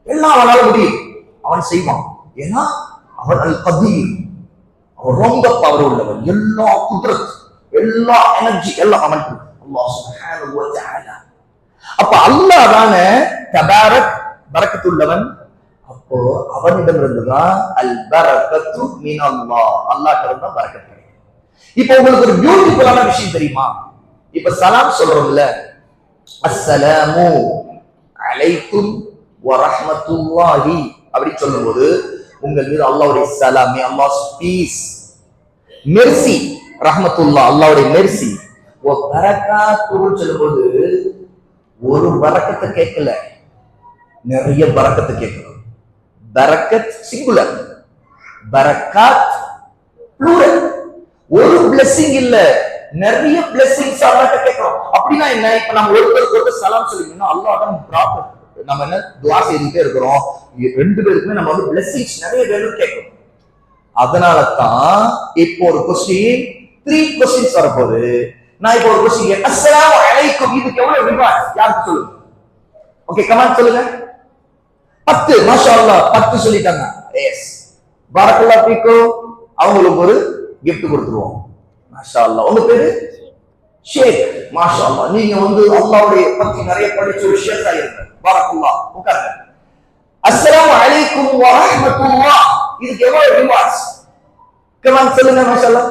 எல்லாம் அவனால முடியும், அவன் செய்வான். ஏன்னா அவன் அல் கதீர், அவன் ரொம்ப பவர் உள்ளவன். எல்லா குத்ரத், எல்லா எனர்ஜி எல்லாம் அவன் இருக்கு. அல்லாஹ் சுப்ஹானஹு வ தஆலா. அப்ப அல்லாஹ் தானே தபாரக், பரக்கத்துள்ளவன். அப்போ அவனிடம் இருந்துதான் அல் பரக்கத்து மினல்லாஹ், அல்லாஹ்ட்ட இருந்து தான் பரக்கத் கிடைக்கும். இப்போ உங்களுக்கு ஒரு பியூட்டிஃபுல்லான விஷயம் தெரியுமா? இப்ப சலாம் சொல்றோம்ல, அஸ்ஸலாமு அலைக்கும் வ ரஹ்மத்துல்லாஹி அப்படி சொல்லும்போது உங்கள் மீது அல்லாஹ்வுடைய சலாம், அல்லாஹ்ஸ் பீஸ், மெர்சி, ரஹ்மத்துல்லாஹ் அல்லாஹ்வுடைய மெர்சி, வ பரக்காத்துன்னு சொல்லும்போது ஒரு பரக்கத்தை கேட்கல, நிறைய பரக்கத்தை கேட்கணும். பரக்கத் சிங்குலர், பரக்காத் ப்ளூரல். ஒரு பிளெஸிங் இல்ல, நிறைய பிளெஸிங்ஸ் அல்லாஹ்ட்ட கேட்கிறோம். அப்படின்னா என்ன? இப்ப நம்ம ஒருத்தருக்கு ஒருத்தர் சலாம் சொல்லிக்கணும், அல்லாஹ் தான் ப்ராப்பர். நம்ம என்ன துஆ செய்துட்டே இருக்கிறோம், ரெண்டு பேருக்குமே நம்ம வந்து பிளெஸிங்ஸ் நிறைய வேணும் கேட்கிறோம். அதனால தான் இப்போ ஒரு கொஸ்டின் 3 கொஸ்டின்ஸ் வரப்போகுது. நான் இப்போ ஒரு கொஸ்டின் அஸ்ஸலாமு அலைக்கும், இதுக்கு எவ்வளவு ரிவார்ட் யாருக்கு சொல்லுங்க? ஓகே, கமெண்ட் சொல்லுங்க. 10 மாஷா அல்லாஹ் 10 சொல்லிட்டாங்க. எஸ், பாரக்கல்லாஹு ஃபீக்கும். அவங்களுக்கு ஒரு gift கொடுத்துருவோம். மாஷா அல்லாஹ். உங்க பேரு ஷேக். மாஷா அல்லாஹ். நீங்க வந்து அல்லாஹ்வுடைய பத்தி நிறைய படிச்ச ஒரு ஷேக் ஆயிருங்க. பாரக்கல்லாஹ். உட்காருங்க. அஸ்ஸலாமு அலைக்கும் வ ரஹ்மத்துல்லாஹ், இதுக்கு எவ்வளவு ரிவார்ட்ஸ்? கமெண்ட் சொல்லுங்க. மாஷா அல்லாஹ்.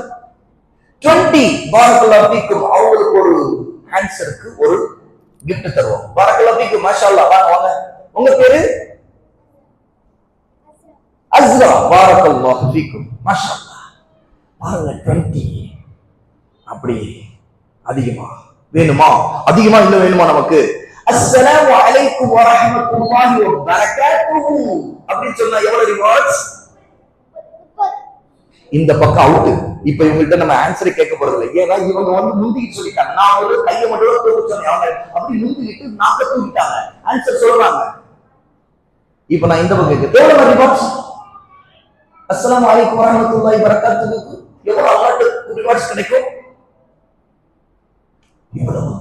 20 பாரக்கல்லாஹு ஃபீக்கும். அவங்களுக்கு ஒரு ஆன்சருக்கு ஒரு gift தருவோம். பாரக்கல்லாஹு ஃபீக்கும். மாஷா அல்லாஹ். வாங்க வாங்க. உங்க பேரு அஸ்ரா. பாரக்கல்லாஹு ஃபீக்கும். மாஷா அல்லாஹ். பாருங்க, 20 அப்படி அதிகமா வேணுமா? அதிகமா இன்னும் வேணுமா நமக்கு? அஸ்ஸலாமு அலைக்கும் வ ரஹ்மத்துல்லாஹி வ பரகாத்துஹு அப்படி சொன்னா எவ்வளவு ரிவார்ட்ஸ்? இந்த பக்கம் அவுட். இப்ப இவங்கள்ட்ட நம்ம ஆன்சரை கேட்க போறது இல்லை. ஏன்னா இவங்க வந்து முந்திக்கிட்டு சொல்லிட்டாங்க. நான் ஒரு கையை மட்டும் தூக்க சொன்னேன், அவங்க அப்படி முந்திக்கிட்டு நாக்க தூக்கிட்டாங்க, ஆன்சர் சொல்றாங்க. இப்ப நான் இந்த பக்கம் கேட்க எவ்வளவு ரிவார்ட்ஸ்? அஸ்ஸலாமு அலைக்கும் வ ரஹ்மத்துல்லாஹி வ பரகாத்துஹு எவ்வளவு அல்லாஹ்வுக்கு ரிவார்ட்ஸ் கிடைக்கும்? இவ்வளவு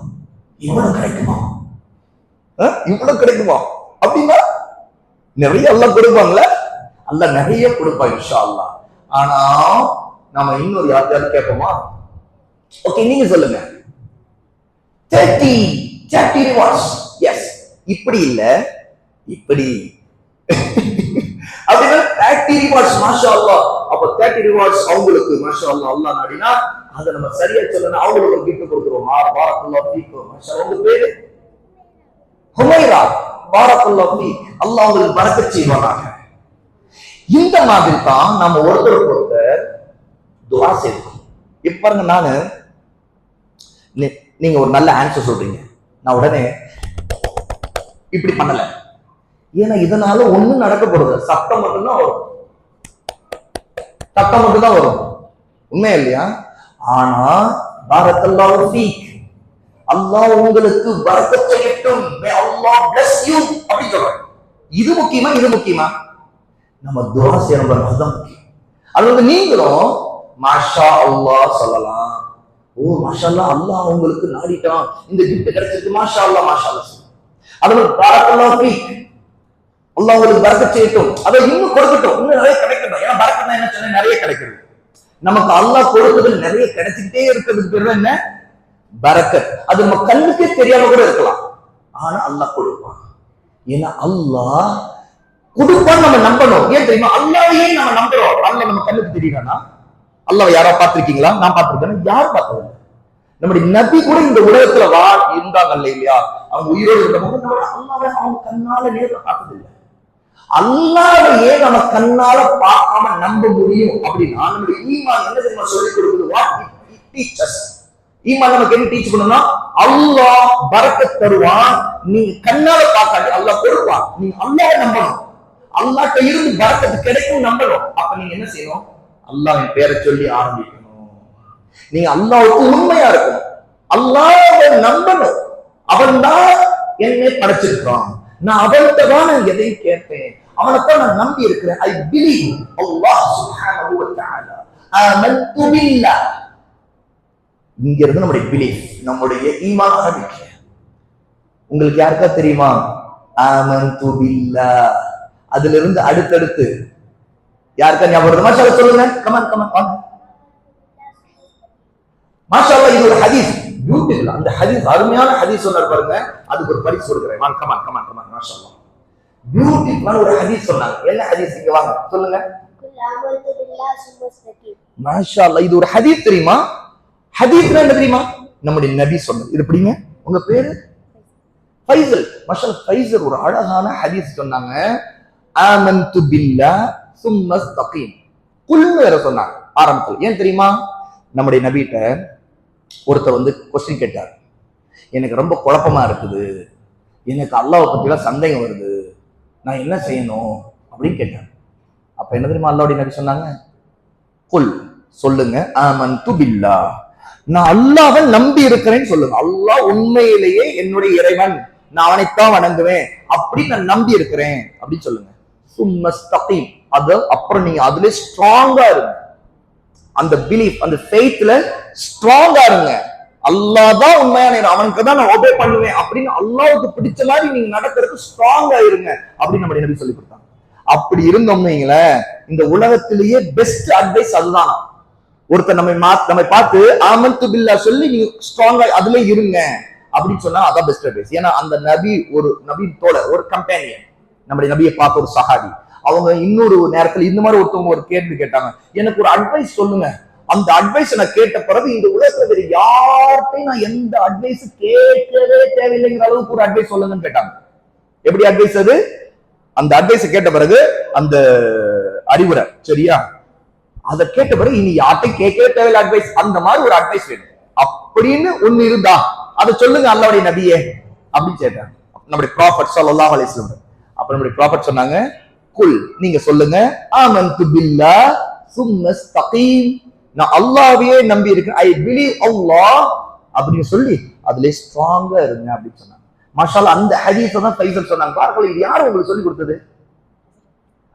இவ்வளவு கிடைக்குமா? இவ்வளவு கிடைக்குமா? அப்படின்னா நிறைய அல்லாஹ் கொடுப்பாங்கல்ல, அல்லாஹ் நிறைய கொடுப்பாங்க இன்ஷா அல்லாஹ். ஆனா நாம இன்னொரு யாரையாவது கேட்போமா? ஓகே, நீங்க சொல்லுங்க. 30 ரிவார்ட்ஸ். எஸ், இப்படி இல்ல, இப்படி அப்படின்னா 30 ரிவார்ட்ஸ். மாஷா அல்லாஹ். அப்ப 30 ரிவார்ட்ஸ் அவங்களுக்கு. மாஷா அல்லாஹ். அல்லாஹ் நாடினா அதை நம்ம சரியா சொல்லணும், அவங்களுக்கு ஒரு gift கொடுத்துருவோம். பாரக்கல்லாஹு ஃபீக்கும். மாஷா அல்லாஹ். உங்க பேரு ஹுமைரா. பாரக்கல்லாஹு ஃபீக். அல்லாஹ் உங்களுக்கு பரக்கத் செய்வானாக. இந்த மாதிரி தான் நம்ம ஒருத்தருக்கு ஒருத்தர் துஆ செய்வோம். இப்ப பாருங்க, நானு நீங்க ஒரு நல்ல ஆன்சர் சொல்றீங்க, நான் உடனே இப்படி பண்ணல. ஏன்னா இதனால ஒண்ணும் நடக்க போறது, சத்தம் மட்டும்தான் வரும், சத்தம் மட்டும்தான் வரும். உண்மையா இல்லையா? ஆனா பாரக்கல்லாஹு ஃபீக், அல்லாஹ் உங்களுக்கு பரக்கத் செய்யட்டும், மே அல்லாஹ் bless you அப்படி சொல்றேன். இது முக்கியமா? இது முக்கியமா? நம்ம துஆ செய்யணும், அதுதான் முக்கியம். அது வந்து நீங்களும் மாஷா அல்லாஹ் சொல்லலாம். ஓ மாஷா அல்லாஹ், அல்லாஹ் உங்களுக்கு நாடிட்டான், இந்த gift கிடைச்சிருக்கு, மாஷா அல்லாஹ் மாஷா அல்லாஹ். அது பாரக்கல்லாஹு ஃபீக், அல்லாஹ் உங்களுக்கு பரக்கத் செய்யட்டும், அதை இன்னும் கொடுக்கட்டும், இன்னும் நிறைய கிடைக்கட்டும். ஏன்னா பரக்கத்னா என்ன சொன்னா நிறைய கிடைக்கிறது. நமக்கு அல்லாஹ் கொடுத்தது நிறைய கிடைச்சிக்கிட்டே இருக்கிறதுக்கு பேர் என்ன? பரக்கத். அது நம்ம கண்ணுக்கே தெரியாம கூட இருக்கலாம், ஆனா அல்லாஹ் கொடுப்பான். ஏன்னா அல்லாஹ் கொடுப்பான்னு நம்ம நம்பணும். ஏன் தெரியுமா? அல்லாஹ்வையே நம்ம நம்புறோம். அல்லாஹ் நம்ம கண்ணுக்கு தெரியுறானா? அல்லாஹ் யாரா பார்த்திருக்கீங்களா? நான் பார்த்திருக்கேன். யாரும் பார்த்ததில்லை. நம்முடைய நபி கூட இந்த உலகத்துல இருந்தாங்க இல்லையா, அவங்க உயிரோடு இருந்தவங்க அல்லாஹ்வை அவங்க கண்ணால நேர்ல பார்த்ததில்லை. அல்லாஹ்வையே நம்ம கண்ணால பார்க்காம நம்ப முடியும் அப்படின்னா நம்முடைய ஈமான் என்ன தெரியுமா சொல்லிக் கொடுக்குது? What it teaches. ஈமான் நமக்கு என்ன டீச் பண்ணணும்னா, அல்லாஹ் பரக்கத் தருவான், நீங்க கண்ணால பார்க்காது, அல்லாஹ் கொடுப்பான். நீங்க அல்லாஹ்வை நம்பணும், அல்லாஹ்ட்ட இருந்து பரக்கத்து கிடைக்கும் நம்பணும். அப்ப நீங்க என்ன செய்யணும்? அல்லாஹ்வின் பேரை சொல்லி ஆரம்பிக்கணும். நீங்க அல்லாஹ்வுக்கு உண்மையா இருக்கணும், அல்லாஹ்வை நம்பணும். அவன் தான் என்னை படைச்சிருக்கான், நான் அவன்கிட்ட தான் நான் எதையும் கேட்பேன், அவனைத்தான் நான் நம்பி இருக்கிறேன். ஐ பிலீவ் அல்லாஹ் சுப்ஹானஹு வ தஆலா, ஆமன்து பில்லாஹ். இங்க இருந்து நம்முடைய பிலீஃப், நம்முடைய ஈமான் ஆரம்பிக்க. உங்களுக்கு யாருக்கா தெரியுமா? ஆமன்து பில்லாஹ். அதுல இருந்து அடுத்தடுத்து யாருக்கா ஞாபகம் வருது? மாஷா அல்லாஹ் சொல்லுங்க. கமெண்ட் வாங்க. மாஷா அல்லாஹ். இது ஒரு ஹதீஸ், பியூட்டிஃபுல். அந்த ஹதீஸ் அருமையான ஹதீஸ் சொன்னார் பாருங்க, அதுக்கு ஒரு பரிசு கொடுக்கிறேன். வாங்க, கமெண்ட். மாஷா அல்லாஹ், பியூட்டிஃபுல்லான ஒரு ஹதீஸ் சொன்னாங்க. என்ன ஹதீஸ்? இங்க வாங்க சொல்லுங்க. மாஷா அல்லாஹ். இது ஒரு ஹதீஸ் தெரியுமா? ஹதீஸ்னா என்ன தெரியுமா? நம்முடைய நபி சொன்னது. இது எப்படிங்க? உங்க பேரு ஃபைசல். மாஷா அல்லாஹ். ஃபைசல் ஒரு அழகான ஹதீஸ் சொன்னாங்க. ஆமன்து பில்லாஹ் சும்ம இஸ்தகீம். குல்னு வேற சொன்னாங்க ஆரம்பத்தில். ஏன் தெரியுமா? நம்முடைய நபிட்ட ஒருத்தர் வந்து கொஸ்டின் கேட்டார், எனக்கு ரொம்ப குழப்பமா இருக்குது, எனக்கு அல்லாஹ்வை பற்றிலாம் சந்தேகம் வருது, நான் என்ன செய்யணும் அப்படின்னு கேட்டார். அப்ப என்ன தெரியுமா அல்லாஹ்வுடைய நபி சொன்னாங்க? குல், சொல்லுங்க ஆமன்து பில்லாஹ், நான் அல்லாஹ்வை நம்பி இருக்கிறேன்னு சொல்லுங்க. அல்லாஹ் உண்மையிலேயே என்னுடைய இறைவன், நான் அவனைத்தான் வணங்குவேன் அப்படி நான் நம்பி இருக்கிறேன் அப்படின்னு சொல்லுங்க. சும்மஸ்தகீம், அது அப்புறம் நீங்க அதுல ஸ்ட்ராங்கா இருங்க. அந்த பிலீஃப், அந்த ஃபெய்த்ல ஸ்ட்ராங்கா இருங்க. அல்லாஹ் தான் உண்மையான, அவனுக்கு தான் நான் ஒபே பண்ணுவேன் அப்படின்னு அல்லாஹ்வுக்கு பிடிச்ச மாதிரி நீங்க நடக்கிறதுக்கு ஸ்ட்ராங்கா இருங்க அப்படின்னு நம்ம நபி சொல்லி கொடுத்தாங்க. அப்படி இருந்தோம்னு இந்த உலகத்திலேயே பெஸ்ட் அட்வைஸ் அதுதான். ஒருத்தர் நம்மை பார்த்து ஆமன்து பில்லாஹ் சொல்லி நீங்க ஸ்ட்ராங்கா அதுல இருங்க அப்படின்னு சொன்னா அதான் பெஸ்ட் அட்வைஸ். ஏன்னா அந்த நபி ஒரு நபி தோழர், ஒரு கம்பேனியன், நம்முடைய நபியை பார்த்த ஒரு சஹாபி. அவங்க இன்னொரு நேரத்துல இந்த மாதிரி ஒருத்தவங்க ஒரு கேள்வி கேட்டாங்க, எனக்கு ஒரு அட்வைஸ் சொல்லுங்க. அந்த அட்வைஸ் நான் கேட்ட பிறகு இந்த உலகத்துல வேற யார்கிட்டையும் நான் எந்த அட்வைஸ் கேட்கவே தேவையில்லைங்கிற அளவுக்கு ஒரு அட்வைஸ் சொல்லுங்கன்னு கேட்டாங்க. எப்படி அட்வைஸ் அது? அந்த அட்வைஸ் கேட்ட பிறகு அந்த அறிவுரை, சரியா, அதை கேட்ட பிறகு இனி யார்கிட்டையும் கேட்கவே தேவையில்லை அட்வைஸ், அந்த மாதிரி ஒரு அட்வைஸ் வேணும் அப்படின்னு ஒண்ணு இருந்தா அதை சொல்லுங்க அல்லாஹ்வுடைய நபியே அப்படின்னு கேட்டாங்க நம்முடைய ப்ராஃபட் ஸல்லல்லாஹு அலைஹி வஸல்லம். அப்ப நம்முடைய ப்ராஃபட் சொன்னாங்க, குல், நீங்க சொல்லுங்க ஆமன்து பில்லாஹ் சும்மஸ்தகீம், நான் அல்லாஹ்வையே நம்பி இருக்கேன், ஐ பிலீவ் அல்லாஹ் அப்படின்னு சொல்லி அதுல ஸ்ட்ராங்கா இருங்க அப்படின்னு சொன்னாங்க. மாஷாஅல்லாஹ், அந்த ஹதீஸை தான் ஃபைசல் சொன்னாங்க. பாருங்க, இது யாரு உங்களுக்கு சொல்லி கொடுத்தது?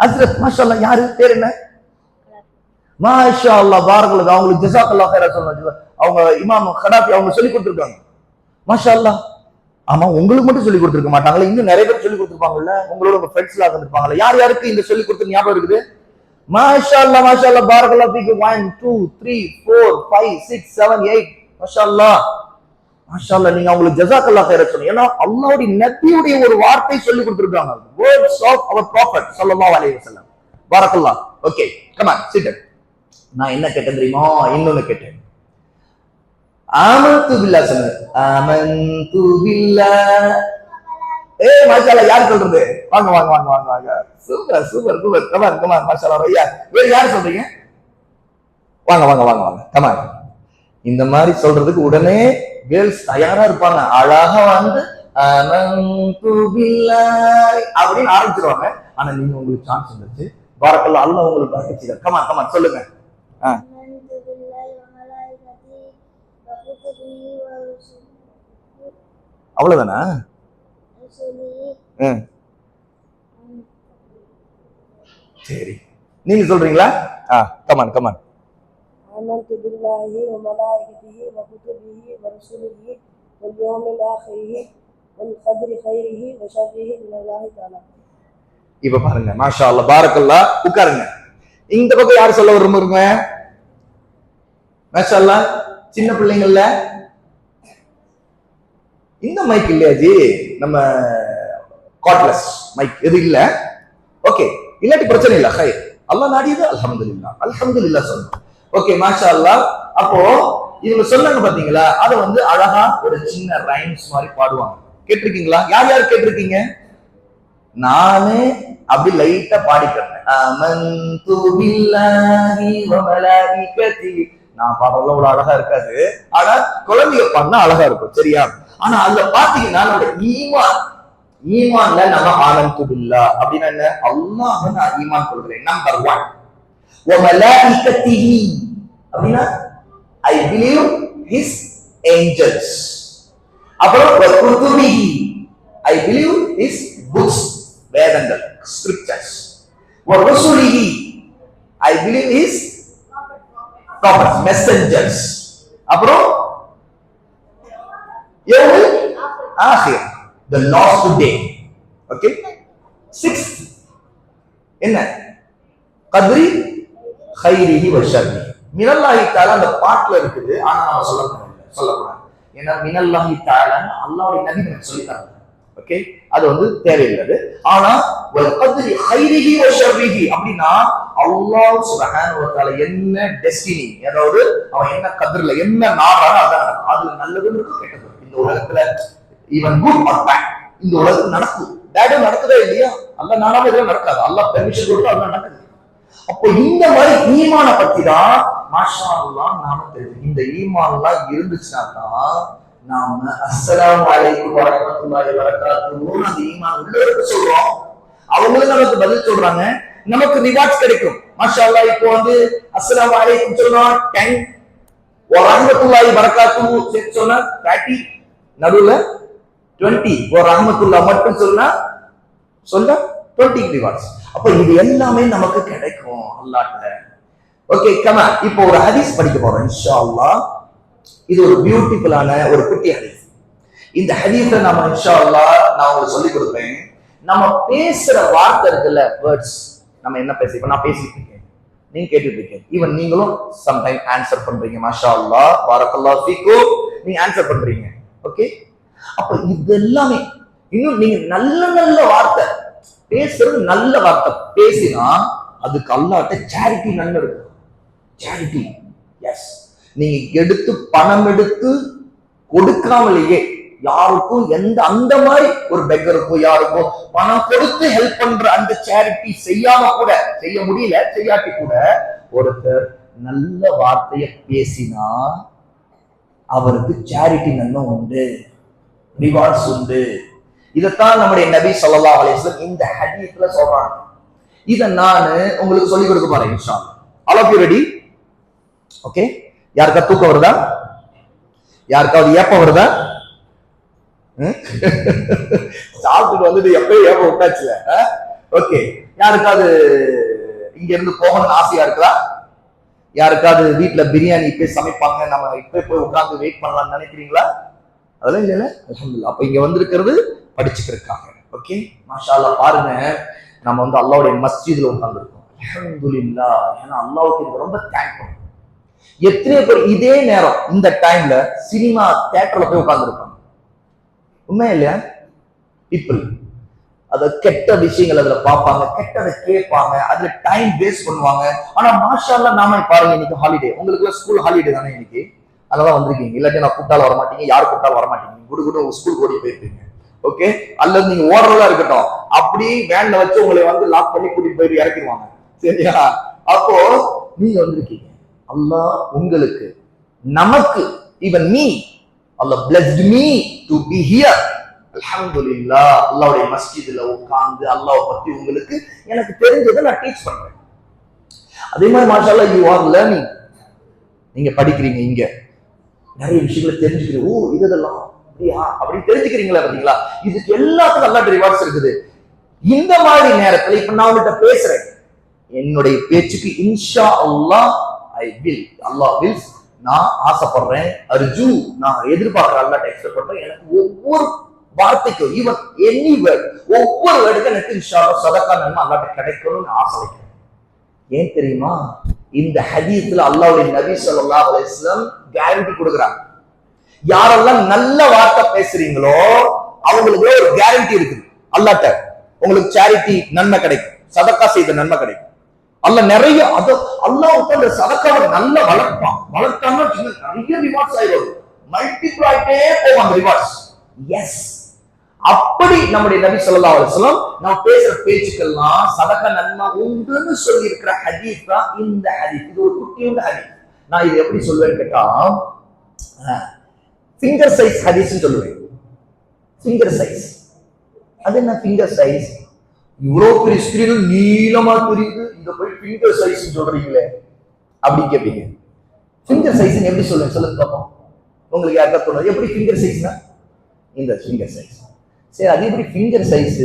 ஹஸ்ரத் மாஷாஅல்லாஹ். யாரு பேர் என்ன? மாஷாஅல்லாஹ், பாரக்கல்லாஹ், அவங்களுக்கு ஜஸாக்கல்லாஹ் கைரா சொல்லுங்க. அவங்க இமாம் கடாஃபி அவங்க சொல்லி கொடுத்துருக்காங்க. மாஷாஅல்லாஹ். ஆமா, உங்களுக்கு மட்டும் சொல்லி கொடுத்துருக்க மாட்டாங்களா? இன்னும் நிறைய பேர் சொல்லி கொடுத்துருப்பாங்கல்ல, உங்களோட உங்க ஃப்ரெண்ட்ஸ்ல இருந்திருப்பாங்கல்ல. யார் யாருக்கு இந்த சொல்லி கொடுத்து ஞாபகம் இருக்குது? மாஷாஅல்லாஹ், மாஷாஅல்லாஹ், பாரக்கல்லாஹ் ஃபீக்கு. 1 2 3 4 5 6 7 8 மாஷாஅல்லாஹ், மாஷாஅல்லாஹ். நீங்க அவங்களுக்கு ஜஸாக்கல்லாஹ் கைரா சொல்லுங்க. ஏன்னா அல்லாஹ்வுடைய நபியுடைய ஒரு வார்த்தை சொல்லி கொடுத்துருக்காங்க. வேர்ட்ஸ் ஆஃப் அவர் ப்ராஃபட் ஸல்லல்லாஹு அலைஹி வஸல்லம். பாரக்கல்லாஹ். Okay, come on, sit. நான் என்ன கேட்டேன் தெரியுமா? இன்னொன்னு கேட்டேன். ஆமன்து பில்லாஹ் சொல்லுங்க. ஆமன்து பில்லாஹ். மாஷாஅல்லாஹ், யார் சொல்றது? வாங்க வாங்க வாங்க வாங்க வாங்க. Super super super. Come on come on, மாஷாஅல்லாஹ். ரையா, வேற யார் சொல்றீங்க? வாங்க வாங்க வாங்க வாங்க, கமான். இந்த மாதிரி சொல்றதுக்கு உடனே கேர்ள்ஸ் தயாரா இருப்பாங்க. அழகா வந்து ஆமன்து பில்லாஹ் அப்படின்னு ஆரம்பிச்சிருவாங்க. ஆனா நீங்க உங்களுக்கு சான்ஸ் வந்துச்சு. பாரக்கல்லாஹ், அல்லாஹ் உங்களுக்கு பரக்கத். கமான் கமான் சொல்லுங்க. அவ்வளவுதானா? சரி, நீங்க சொல்றீங்களா? Come on come on. ஆமன்து பில்லாஹி வ மலாயிகத்திஹி வ குதுபிஹி வ ருசுலிஹி வல் யௌமில் ஆகிரிஹி வல் கத்ரி கைரிஹி வ ஷர்ரிஹி மினல்லாஹி தஆலா. இப்ப பாருங்க, மாஷாஅல்லாஹ், பாரக்கல்லாஹ். உட்காருங்க. இந்த பக்கம் யார் சொல்ல விரும்புறீங்க? மாஷாஅல்லாஹ், சின்ன பிள்ளைங்கள்ல இந்த மைக் இல்லையா ஜி? நம்ம கார்ட்லெஸ் மைக் எது இல்ல? ஓகே, இல்லாட்டி பிரச்சனை இல்ல. ஹைர், அல்லாஹ் நாடியது அல்ஹம்துலில்லாஹ், அல்ஹம்துலில்லாஹ் சொல்லணும். ஓகே, மாஷாஅல்லாஹ். அப்போ இவங்க சொன்னாங்க பாத்தீங்களா, அதை வந்து அழகா ஒரு சின்ன ரைம்ஸ் மாதிரி பாடுவாங்க. கேட்டிருக்கீங்களா? யார் யார் கேட்டிருக்கீங்க? நானே அப்படி லைட்டா பாடிக்கிறேன். ஆமன்து பில்லாஹி வ மலாயிகத்திஹி. நான் பாடுறதுல அவ்வளவு அழகா இருக்காது, ஆனா குழந்தைய பாடினா அழகா இருக்கும், சரியா? ஆனா அதுல பாத்தீங்கன்னா நம்ம ஈமான்ல நம்ம ஆமன்து பில்லாஹ் அப்படின்னா என்ன? அல்லாஹ்வை நான் ஈமான் கொள்கிறேன், நம்பர் 1. வ மலாயிகத்திஹி அப்படின்னா ஐ பிலீவ் ஹிஸ் ஏஞ்சல்ஸ். அப்புறம் வ குதுபிஹி, ஐ பிலீவ் ஹிஸ் புக்ஸ், வேதங்கள், ஸ்கிரிப்சர்ஸ். வ ருசுலிஹி, I believe his prophets, messengers. அப்புறம் யௌமுல் ஆகிர், the last day. ஓகே, 6th என்ன? கத்ரி கைரிஹி வ ஷர்ரிஹி மினல்லாஹி தஆலா. அந்த பாட்டுல இருக்குது, ஆனா நான் சொல்லக்கூடாது. ஏன்னா மினல்லாஹி தஆலா அல்லாஹ்வுடைய நபி நமக்கு சொல்லிட்டாங்க. ஓகே, அது வந்து தேவையில்லை. ஆனா வல் கத்ரி கைரிஹி வ ஷர்ரிஹி அப்படின்னா அல்லாஹ் சுப்ஹானஹு வ தஆலா என்ன டெஸ்டினி, அதாவது அவன் என்ன கத்ர்ல என்ன நாடானோ அதான் அதுல நல்லதும் இருக்கு, கெட்டதும் இருக்கு. இந்த உலகத்துல ஈவன் குட் ஆர் பேட் இந்த உலகத்துல நடக்கும். பேடும் நடக்குதா இல்லையா? அல்லாஹ் நாடாம இதெல்லாம் நடக்காது. அல்லாஹ் பெர்மிஷன் கொடுத்தா அதெல்லாம் நடக்குது. அப்போ இந்த மாதிரி ஈமான பத்தி தான் மாஷா அல்லாஹ் நாம தெரியும். இந்த ஈமான்லாம் இருந்துச்சுன்னா தான் நாம அஸ்ஸலாமு அலைக்கும் வரஹ்மத்துல்லாஹி வபரகாத்துஹு அந்த ஈமான் உள்ளவருக்கு சொல்றோம். அவங்களும் நமக்கு பதில் சொல்றாங்க, நமக்கு ரிவார்ட்ஸ் கிடைக்கும். மாஷா அல்லாஹ் இப்போ வந்து அஸ்ஸலாமு அலைக்கும் சொன்னா 10, வ ரஹ்மத்துல்லாஹி பரக்காத்துஹு சேர்த்து சொன்னா 30, நடுவுல 20, வ ரஹ்மத்துல்லாஹ் மட்டும் சொன்னா 20 ரிவார்ட்ஸ். அப்ப இது எல்லாமே நமக்கு கிடைக்கும் அல்லாஹ்ட்ட. ஓகே, கமா இப்போ ஒரு ஹதீஸ் படிக்க போறோம் இன்ஷா அல்லாஹ். இது ஒரு பியூட்டிஃபுல்லான ஒரு குட்டி ஹதீஸ். இந்த ஹதீஸை நம்ம இன்ஷா அல்லாஹ் நான் உங்களுக்கு சொல்லிக் கொடுப்பேன். நம்ம பேசுற வார்த்தை இருக்குல்ல, வேர்ட்ஸ், நம்ம என்ன பேசி, இப்ப நான் பேசிட்டு இருக்கேன், நீங்க கேட்டுட்டு இருக்கீங்க, ஈவன் நீங்களும் சம்டைம் ஆன்சர் பண்றீங்க. மாஷா அல்லாஹ், பாரக்கல்லாஹு ஃபீக்கும், நீங்க ஆன்சர் பண்றீங்க. ஓகே, அப்ப இது எல்லாமே இன்னும் நீங்க நல்ல நல்ல வார்த்தை பேசுறது, நல்ல வார்த்தை பேசினா அதுக்கு அல்லாஹ்ட்ட சேரிட்டி நன்மை இருக்கு. Charity, yes. நீங்க எடுத்து பணம் எடுத்து கொடுக்காமலேயே யாருக்கும் எந்த அந்த மாதிரி ஒரு பெக்கருக்கோ யாருக்கோ பணம் கொடுத்து ஹெல்ப் பண்ற அந்த சேரிட்டி செய்யாம கூட, செய்ய முடியல செய்யாட்டி கூட, ஒருத்தர் நல்ல வார்த்தையை பேசினா அவருக்கு சேரிட்டி நன்மை உண்டு, ரிவார்ட்ஸ் உண்டு. இதைத்தான் நம்முடைய நபி ஸல்லல்லாஹு அலைஹி வஸல்லம் இந்த ஹதீஸ்ல சொல்றாங்க. இதை நான் உங்களுக்கு சொல்லிக் கொடுக்க போறேன் இன்ஷா அல்லாஹ். All of you ready? Okay, யாருக்கா தூக்கம் வருதா? யாருக்காவது ஏப்பம் வருதா? சாப்பிட்டு வந்துட்டு எப்பயும் ஏப்பம் விட்டாச்சுல. ஓகே, யாருக்காவது இங்க இருந்து போகணும்னு ஆசையா இருக்கா? யாருக்காவது வீட்டுல பிரியாணி இப்ப சமைப்பாங்க, நம்ம இப்ப போய் உட்கார்ந்து வெயிட் பண்ணலாம்னு நினைக்கிறீங்களா? அதெல்லாம் இல்லைல்ல, அல்ஹம்துலில்லாஹ். அப்ப இங்க வந்திருக்கிறது படிச்சுக்கிருக்காங்க. ஓகே, மாஷா அல்லாஹ். பாருங்க, நம்ம வந்து அல்லாஹ்வுடைய மஸ்ஜித்ல உட்கார்ந்துருக்கோம், அல்ஹம்துலில்லாஹ். ஏன்னா அல்லாஹ்வுக்கு இது ரொம்ப தேங்க் பண்ணும். எத்தனை பேர் இதே நேரம் இந்த டைம்ல சினிமா தியேட்டர்ல போய் உட்கார்ந்துருப்பாங்க? உண்மையா இல்லையா? பீப்புள் அத கெட்ட விஷயங்கள் அதுல பார்ப்பாங்க, கெட்டதை கேட்பாங்க, அதுல டைம் வேஸ்ட் பண்ணுவாங்க. ஆனா மாஷா அல்லாஹ், நாம பாருங்க, இன்னைக்கு ஹாலிடே, உங்களுக்கு ஸ்கூல் ஹாலிடே தானே இன்னைக்கு, அதனால வந்திருக்கீங்க. இல்லாட்டி நான் கூப்பிட்டாலும் வரமாட்டீங்க, யாரு கூப்பிட்டாலும் வரமாட்டீங்க, குடு ஸ்கூல் ஓடி போயிருப்பீங்க. ஓகே, அல்லது நீங்க ஓடுறதா இருக்கட்டும், அப்படி வேன்ல வச்சு உங்களை வந்து லாக் பண்ணி கூட்டிட்டு போய் இறக்கிடுவாங்க. சரியா? அப்போ நீங்க வந்திருக்கீங்க, அல்லாஹ் உங்களுக்கு, நமக்கு, even me, Allah blessed me to be here. அல்ஹம்துலில்லாஹ். அல்லாஹ்வுடைய மஸ்ஜித்ல உட்கார்ந்து அல்லாஹ் பத்தி உங்களுக்கு எனக்கு தெரிஞ்சதை நான் டீச் பண்றேன். அதே மாதிரி மாஷா அல்லாஹ், you are learning. நீங்க படிக்கிறீங்க, இங்க நிறைய விஷயங்களை தெரிஞ்சுக்கிறீங்க. ஓ, இதெல்லாம் அப்படியா அப்படி தெரிஞ்சுக்கிறீங்களா? பாத்தீங்களா? இதுக்கு எல்லாத்துக்கும் நல்ல ரிவார்ட்ஸ் இருக்குது. இந்த மாதிரி நேரத்துல இப்ப நான் உங்கள்கிட்ட பேசுறேன், என்னுடைய பேச்சுக்கு இன்ஷா அல்லாஹ் ஐ வில், அல்லாஹ் வில், நான் ஆசைப்படுறேன், அர்ஜு, நான் எதிர்பார்க்கிறேன், அல்லாஹ் எக்ஸ்பெக்ட் பண்றேன், எனக்கு ஒவ்வொரு வார்த்தைக்கும், ஈவன் எனி வேர்ட், ஒவ்வொரு வேர்டுக்கும் எனக்கு இன்ஷா அல்லாஹ் சதகா நன்மை அல்லாஹ்ட்ட கிடைக்கணும்னு ஆசை வைக்கிறேன். ஏன் தெரியுமா? இந்த ஹதீஸ்ல அல்லாஹ்வுடைய நபி ஸல்லல்லாஹு அலைஹி வஸல்லம் கேரண்டி கொடுக்குறாங்க. யாரெல்லாம் நல்ல வார்த்தை பேசுறீங்களோ அவங்களுக்கு ஒரு கேரண்டி இருக்குது அல்லாஹ்ட்ட, உங்களுக்கு சேரிட்டி நன்மை கிடைக்கும், சதகா செய்த நன்மை கிடைக்கும். அல்லாஹ் நிறைய அல்லாஹ் அந்த சதகாவை நல்லா வளர்ப்பான். வளர்த்தாங்கன்னா நிறைய ரிவார்ட்ஸ் ஆயிடும், மல்டிப்ளை ஆயிட்டே போகும் அந்த ரிவார்ட்ஸ். எஸ், அப்படி நம்முடைய நபி ஸல்லல்லாஹு அலைஹி வஸல்லம் நான் பேசுற பேச்சுக்கெல்லாம் சதகா நன்மை உண்டுன்னு சொல்லி இருக்கிற ஹதீஸ் தான் இந்த ஹதீஸ். இது ஒரு குட்டியுள்ள ஹதீஸ். நான் இது எப்படி சொல்வேன்னு கேட்டா, ஃபிங்கர் சைஸ் ஹதீஸ்னு சொல்லுவேன். ஃபிங்கர் சைஸ், அது என்ன ஃபிங்கர் சைஸ்? இவ்வளவு பெரிய ஸ்கிரீன் நீளமா தெரியுது, இத போய் ஃபிங்கர் சைஸ் சொல்றீங்களே அப்படின்னு கேட்பீங்க. ஃபிங்கர் சைஸ் எப்படி சொல்லுங்க, சொல்லுங்க பார்ப்போம். உங்களுக்கு யாருக்கா தோணும் எப்படி ஃபிங்கர் சைஸ்னா? இந்த ஃபிங்கர் சைஸ். சரி, அது எப்படி ஃபிங்கர் சைஸ்?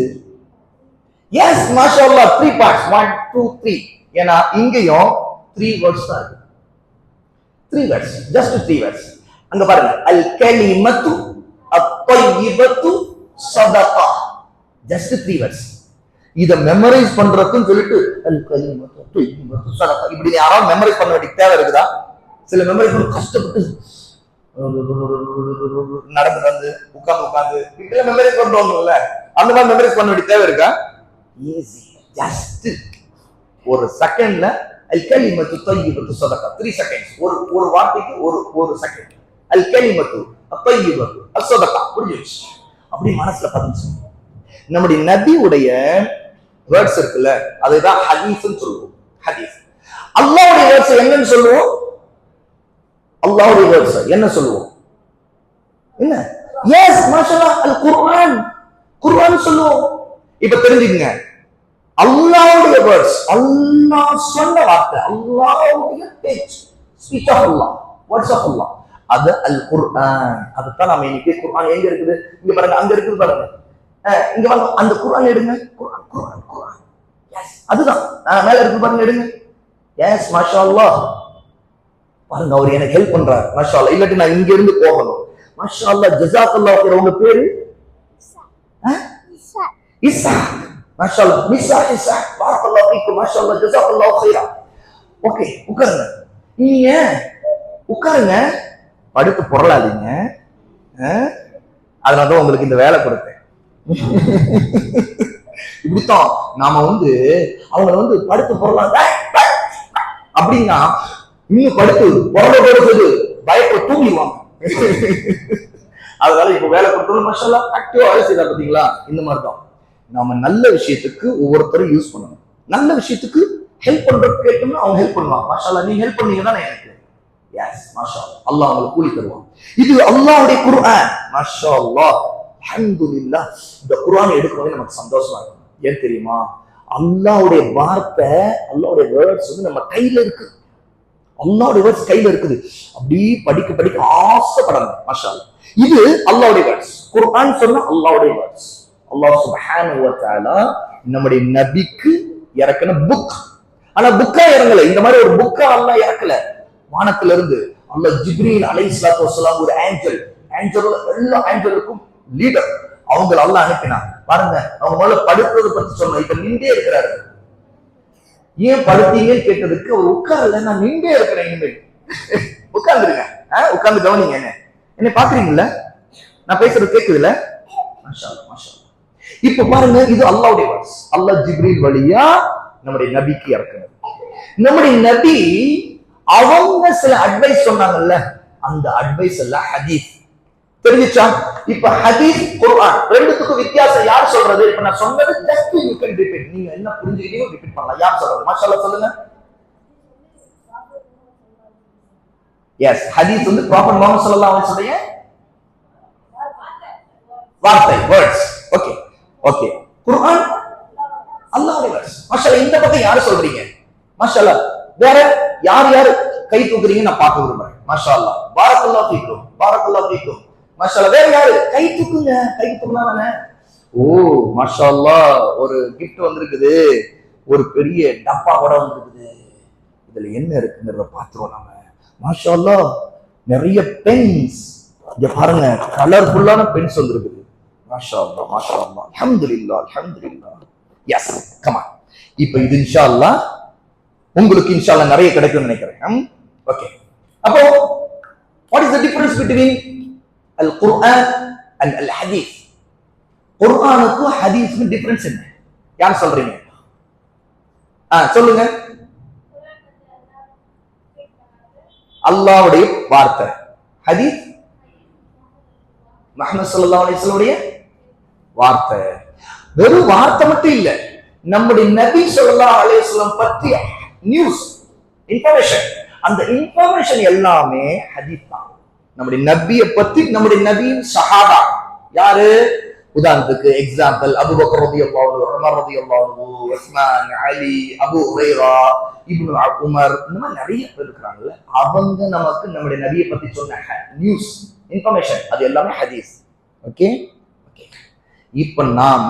எஸ், மாஷா அல்லாஹ், 3 பார்ட்ஸ், 1 2 3. ஏன்னா இங்கேயும் 3 வேர்ட்ஸ் தான் இருக்கு. 3 வேர்ட்ஸ், ஜஸ்ட் 3 வேர்ட்ஸ். அங்க பாருங்க, அல் கலிமத்து அத்-தய்யிபத்து ஸதகா, ஜஸ்ட் 3 வேர்ட்ஸ். இத மெமரைஸ் பண்றதுன்னு சொல்லிட்டு அல் கலிமத்து அத்-தய்யிபத்து ஸதகா இப்படி யாராவது மெமரைஸ் பண்ண வேண்டிய தேவை இருக்குதா? சில மெமரைஸ் பண்ண கஷ்டப்பட்டு நடந்து வந்து உட்கார்ந்து இப்படி மெமரைஸ் பண்றோம்ல, அந்த மாதிரி மெமரைஸ் பண்ண வேண்டிய தேவை இருக்கா? ஈஸி, ஜஸ்ட் ஒரு செகண்ட்ல அல் கலிமத்து தய்யிபத்து ஸதகா, 3 செகண்ட்ஸ். ஒரு வார்த்தைக்கு ஒரு செகண்ட். அல் கலிமத்து அத்-தய்யிபத்து ஸதகா, புரியுது? அப்படி மனசுல பதிஞ்சு. நம்முடைய நபியுடைய வேர்ட்ஸ் இருக்குல்ல, அதுதான் ஹதீஸ்னு சொல்லுவோம். ஹதீஸ். அல்லாஹ்வுடைய வேர்ட்ஸ் என்னன்னு சொல்லுவோம்? அல்லாஹ்வுடைய வேர்ட்ஸ் என்ன சொல்லுவோம்? என்ன? எஸ், மாஷாஅல்லாஹ், அல் குர்ஆன், குர்ஆன் சொல்லுவோம். இப்ப தெரிஞ்சுக்கங்க, அல்லாஹ்வுடைய வேர்ட்ஸ், அல்லாஹ் சொன்ன வார்த்தை, அல்லாஹ்வுடைய பேச்சு, speech of Allah, words of Allah, அது அல் குர்ஆன். அதுதான் நாம இன்னைக்கு குர்ஆன் எங்க இருக்குது, இங்க பாருங்க, அங்க இருக்குது பாருங்க, இங்க வாங்க, அந்த குர்ஆன் எடுங்க, குர்ஆன் குர்ஆன் குர்ஆன், எஸ் அதுதான் மேல இருக்கு பாருங்க, எடுங்க, எஸ் மாஷா அல்லாஹ். பாருங்க அவர் எனக்கு ஹெல்ப் பண்றாரு, மாஷா அல்லாஹ். இல்லாட்டி நான் இங்க இருந்து போகணும். மாஷா அல்லாஹ், ஜஸாக்கல்லாஹ் ஹைர். உங்க பேரு இசா, மாஷா அல்லாஹ். மிஸ்ஸா இசா, பாரக்கல்லாஹு ஃபீக்கும், மாஷா அல்லாஹ், ஜஸாக்கல்லாஹு ஹைரா. ஓகே, உட்காருங்க, நீங்க உட்காருங்க, படுத்து பொருளாதீங்க. அதனாலதான் உங்களுக்கு இந்த வேலை கொடுத்தேன். இப்படித்தான் நாம அவங்களை படுத்து பொருளாத அப்படின்னா இன்னும் படுத்து பொருளை கொடுத்தது பயப்பட தூங்கிடுவாங்க. அதனால இப்ப வேலை கொடுத்தது மசாலா ஆக்டிவா வேலை செய்யறா பாத்தீங்களா. இந்த மாதிரிதான் நாம நல்ல விஷயத்துக்கு ஒவ்வொருத்தரும் யூஸ் பண்ணணும். நல்ல விஷயத்துக்கு ஹெல்ப் பண்றது கேட்டோம்னா அவங்க ஹெல்ப் பண்ணுவாங்க. மாஷால்லா, நீங்க ஹெல்ப் பண்ணீங்கன்னா எனக்கு எஸ் மாஷா அல்லாஹ் உங்களுக்கு கூலி தருவான். இது அல்லாஹ்வுடைய குர்ஆன். மாஷா அல்லாஹ், அல்ஹம்துலில்லாஹ். இந்த குர்ஆனை எடுக்கவே நமக்கு சந்தோஷமா இருக்கும். ஏன் தெரியுமா? அல்லாஹ்வுடைய வார்த்தை, அல்லாஹ்வுடைய வேர்ட்ஸ் நம்ம கையில இருக்கு. அல்லாஹ்வுடைய வேர்ட்ஸ் கையில இருக்குது. அப்படி படிக்க படிக்க ஆசைப்படணும். மாஷா அல்லாஹ். இது அல்லாஹ்வுடைய வேர்ட்ஸ். குர்ஆன் சொன்னா அல்லாஹ்வுடைய வேர்ட்ஸ். அல்லாஹ் சுப்ஹானஹு வ தஆலா நம்முடைய நபிக்கு இறக்கின புக். ஆனா புக்கா இறங்கல, இந்த மாதிரி ஒரு புக்கா அல்லாஹ் இறக்கல. வானத்துல இருந்து அல்லாஹ் ஜிப்ரீல் அலைஹிஸ்ஸலாத்து வஸ்ஸலாம் ஒரு ஏஞ்சல், எல்லா ஏஞ்சலுக்கும் லீடர், அவங்க அல்லாஹ் அனுப்பினான். பாருங்க, அவங்க முதல்ல படுத்ததை பத்தி சொன்ன, இப்ப நின்றே இருக்கிறாரு. ஏன் படுத்தீங்கன்னு கேட்டதுக்கு அவர் உட்கார்ல, நான் நின்றே இருக்கிறேன், இனிமேல் உட்கார்ந்துருங்க, உட்கார்ந்து கவனிங்க. என்ன பாக்குறீங்கல்ல, நான் பேசுறது கேக்குதுல்ல? மாஷா அல்லாஹ், மாஷா அல்லாஹ். இப்ப பாருங்க, இது அல்லாஹ்வுடைய வாய்ஸ். அல்லாஹ் ஜிப்ரீல் வழியா நம்முடைய நபிக்கு இறக்குறார். நம்முடைய நபி அவங்க சில அட்வைஸ் சொன்னாங்கல்ல, அந்த அட்வைஸ் எல்லாம் ஹதீஸ். தெரிஞ்சுச்சா? இப்ப ஹதீஸ் குர்ஆன் ரெண்டுத்துக்கும் வித்தியாசம் யார் சொல்றது? இப்ப நான் சொன்னது ஜஸ்ட் யூ கேன் ரிப்பீட். நீங்க என்ன புரிஞ்சுக்கிட்டீங்க ரிப்பீட் பண்ணலாம். யார் சொல்றது? மாஷாஅல்லாஹ் சொல்லுங்க. எஸ், ஹதீஸ் ப்ராஃபட் முஹம்மது ஸல்லல்லாஹு அலைஹி வஸல்லம் வார்த்தை, வேர்ட்ஸ். Okay okay. குர்ஆன் அல்லாஹ்வுடைய வேர்ட்ஸ். மாஷாஅல்லாஹ். இந்த பக்கம் யார் சொல்றீங்க? மாஷாஅல்லாஹ். வேற யார் யார் கை தூக்குறீங்க நான் பார்க்க விரும்புறேன். மாஷா அல்லாஹ், பாரக்கல்லாஹு ஃபீக்கும், பாரக்கல்லாஹு ஃபீக்கும். மாஷா அல்லாஹ். வேற யாரு கை தூக்குங்க? கை தூக்குனானே. ஓ மாஷா அல்லாஹ், ஒரு கிஃப்ட் வந்திருக்குது, ஒரு பெரிய டப்பா கூட வந்திருக்குது. இதுல என்ன இருக்குங்கிறத பாத்துருவோம் நாம. மாஷா அல்லாஹ், நிறைய பென்ஸ், இங்க பாருங்க, கலர்ஃபுல்லான பென்ஸ் வந்திருக்குது. மாஷா அல்லாஹ், மாஷா அல்லாஹ், அல்ஹம்துலில்லாஹ், அல்ஹம்துலில்லாஹ். Yes, come on. இப்போ இது இன்ஷா அல்லாஹ் உங்களுக்கு இன்ஷா அல்லாஹ் நிறைய கிடைக்கும்னு நினைக்கிறேன். ஓகே, அப்போ what is the difference between al-Quran and al-Hadith? குர்ஆனுக்கும் ஹதீஸ்க்கும் டிஃபரன்ஸ் என்ன? யார் சொல்றீங்க? சொல்லுங்க. அல்லாஹ்வுடைய வார்த்தை. ஹதீஸ் முஹம்மது ஸல்லல்லாஹு அலைஹி வஸல்லம் உடைய வார்த்தை. வெறும் வார்த்தை மட்டும் இல்ல, நம்முடைய நபி ஸல்லல்லாஹு அலைஹி வஸல்லம் பற்றிய நியூஸ், இன்ஃபர்மேஷன், அந்த இன்ஃபர்மேஷன் எல்லாமே ஹதீஸ் தான். நம்முடைய நபியை பத்தி, நம்முடைய நபியின் சஹாபா யாரு? உதாரணத்துக்கு எக்ஸாம்பிள், அபூபக்கர் ரலியல்லாஹு அன்ஹு, உமர் ரலியல்லாஹு அன்ஹு, உஸ்மான், அலி, அபூ ஹுரைரா, இப்னு உமர், இந்த மாதிரி நிறைய பேர் இருக்கிறாங்கல்ல. அவங்க நமக்கு நம்முடைய நபியை பத்தி சொன்ன நியூஸ், இன்ஃபர்மேஷன், அது எல்லாமே ஹதீஸ். Okay okay. இப்ப நாம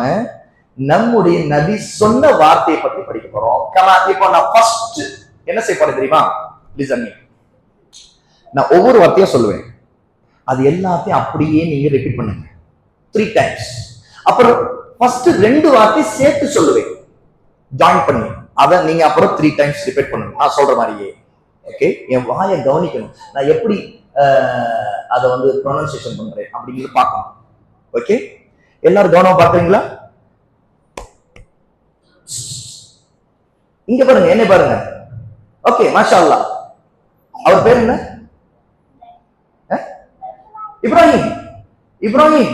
நம்முடைய நபி சொன்ன வார்த்தையை பத்தி படிக்க போறோம். இப்போ நான் ஃபர்ஸ்ட் என்ன செய்ய போறேன் தெரியுமா? Listen me. நான் ஒவ்வொரு வார்த்தையும் சொல்லுவேன், அது எல்லாத்தையும் அப்படியே நீங்க ரிப்பீட் பண்ணுங்க 3 times. அப்புறம் ஃபர்ஸ்ட் 2 வார்த்தை சேர்த்து சொல்லுவேன், ஜாயின் பண்ணி, அதை நீங்க அப்புறம் 3 times ரிப்பீட் பண்ணுங்க, நான் சொல்ற மாதிரியே. ஓகே, என் வாயை கவனிக்கணும், நான் எப்படி அதை ப்ரொனன்சியேஷன் பண்றேன் அப்படிங்கிறது பார்க்கணும். ஓகே, எல்லாரும் கவனம் பாக்குறீங்களா? இங்க பாருங்க, என்ன பாருங்க. ஓகே, மாஷா அல்லாஹ். அவர் பேர் என்ன? இப்ராஹிம். இப்ராஹிம்,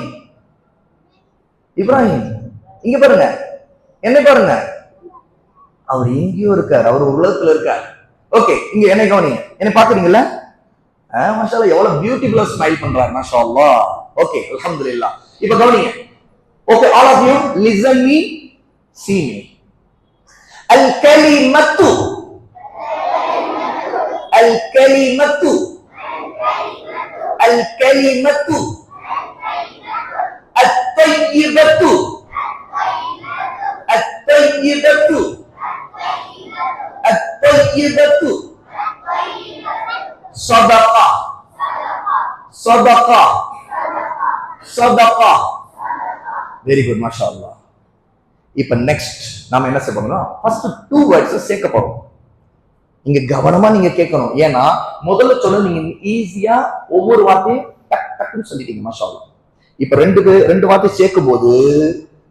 இப்ராஹிம். இங்க பாருங்க, என்ன பாருங்க, அவர் எங்கேயோ இருக்கார், அவர் உலகத்துல இருக்கார். ஓகே, இங்க என்ன கவனிங்க, என்ன பாக்குறீங்கல்ல? மாஷா அல்லாஹ், எவ்வளவு பியூட்டிஃபுல்லா ஸ்மைல் பண்றாரு. மாஷா அல்லாஹ். ஓகே, அல்ஹம்துலில்லாஹ். இப்ப கவனிங்க. Okay, all of you listen me, see me. அல் கலிமத்து அல் கலிமத்து அல் கலிமத்து அத்-தய்யிபத்து அத்-தய்யிபத்து அத்-தய்யிபத்து சதகா சதகா சதகா. வெரி குட், மாஷா அல்லாஹ். இப்ப நெக்ஸ்ட் நாம என்ன செய்ய போறோம்னா ஃபர்ஸ்ட் 2 வேர்ட்ஸ் சேர்க்க போறோம். இங்க கவனமா நீங்க கேட்கணும். ஏன்னா முதல்ல சொல்ல நீங்க ஈஸியா ஒவ்வொரு வார்த்தையும் டக் டக்குன்னு சொல்லிட்டீங்க, மாஷா அல்லாஹ். இப்ப ரெண்டு வார்த்தை சேர்க்கும் போது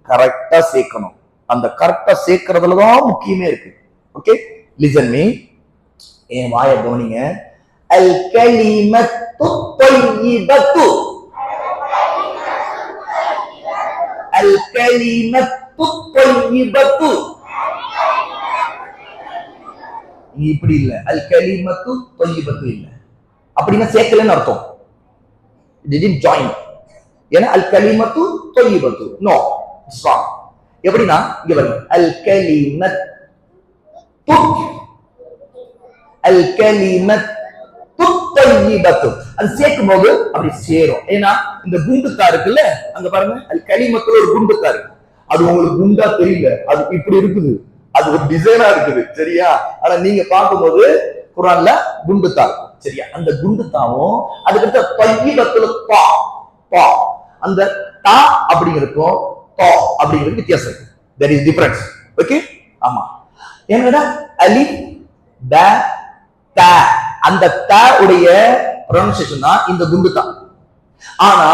கரெக்டா சேர்க்கணும். அந்த கரெக்டா சேர்க்கறதுலதான் முக்கியமே இருக்கு. ஓகே, லிசன் மீ, என் வாயை கவனிங்க. அல் கலிமத்து தய்யிபத்து அல் கலிமத்து தய்யிபத்து. இப்படி இல்ல, அல் கலிமத்து தய்யிபத்து இல்ல, அப்படின்னா சேர்க்கலன்னு அர்த்தம். didn't join. ஏன்னா அல் கலிமத்து தய்யிபத்து நோ, இட்ஸ் ராங். எப்படின்னா இங்க பாருங்க, அல் கலிமத்து அல் கலிமத்து தய்யிபத்து. அது சேர்க்கும் போது அப்படி சேரும். ஏன்னா இந்த குண்டுத்தா இருக்குல்ல, அங்க பாருங்க, அல் கலிமத்துல ஒரு குண்டுத்தா இருக்கு. அது உங்களுக்கு குண்டா தெரியல, அது இப்படி இருக்குது, அது ஒரு டிசைனா இருக்குது, சரியா? ஆனா நீங்க பார்க்கும்போது குர்ஆன்ல குண்டுத்தா இருக்கும், சரியா? அந்த குண்டுத்தாவும் அதுக்கு தய்யிபத்துல தா தா, அந்த தா அப்படிங்கிறதுக்கும் தா அப்படிங்கிறது வித்தியாசம் இருக்கு. there is difference. ஓகே, ஆமா. என்னடா அலிஃப் ப த, அந்த த உடைய ப்ரொனன்சியேஷன் தான் இந்த குண்டுத்தா. ஆனா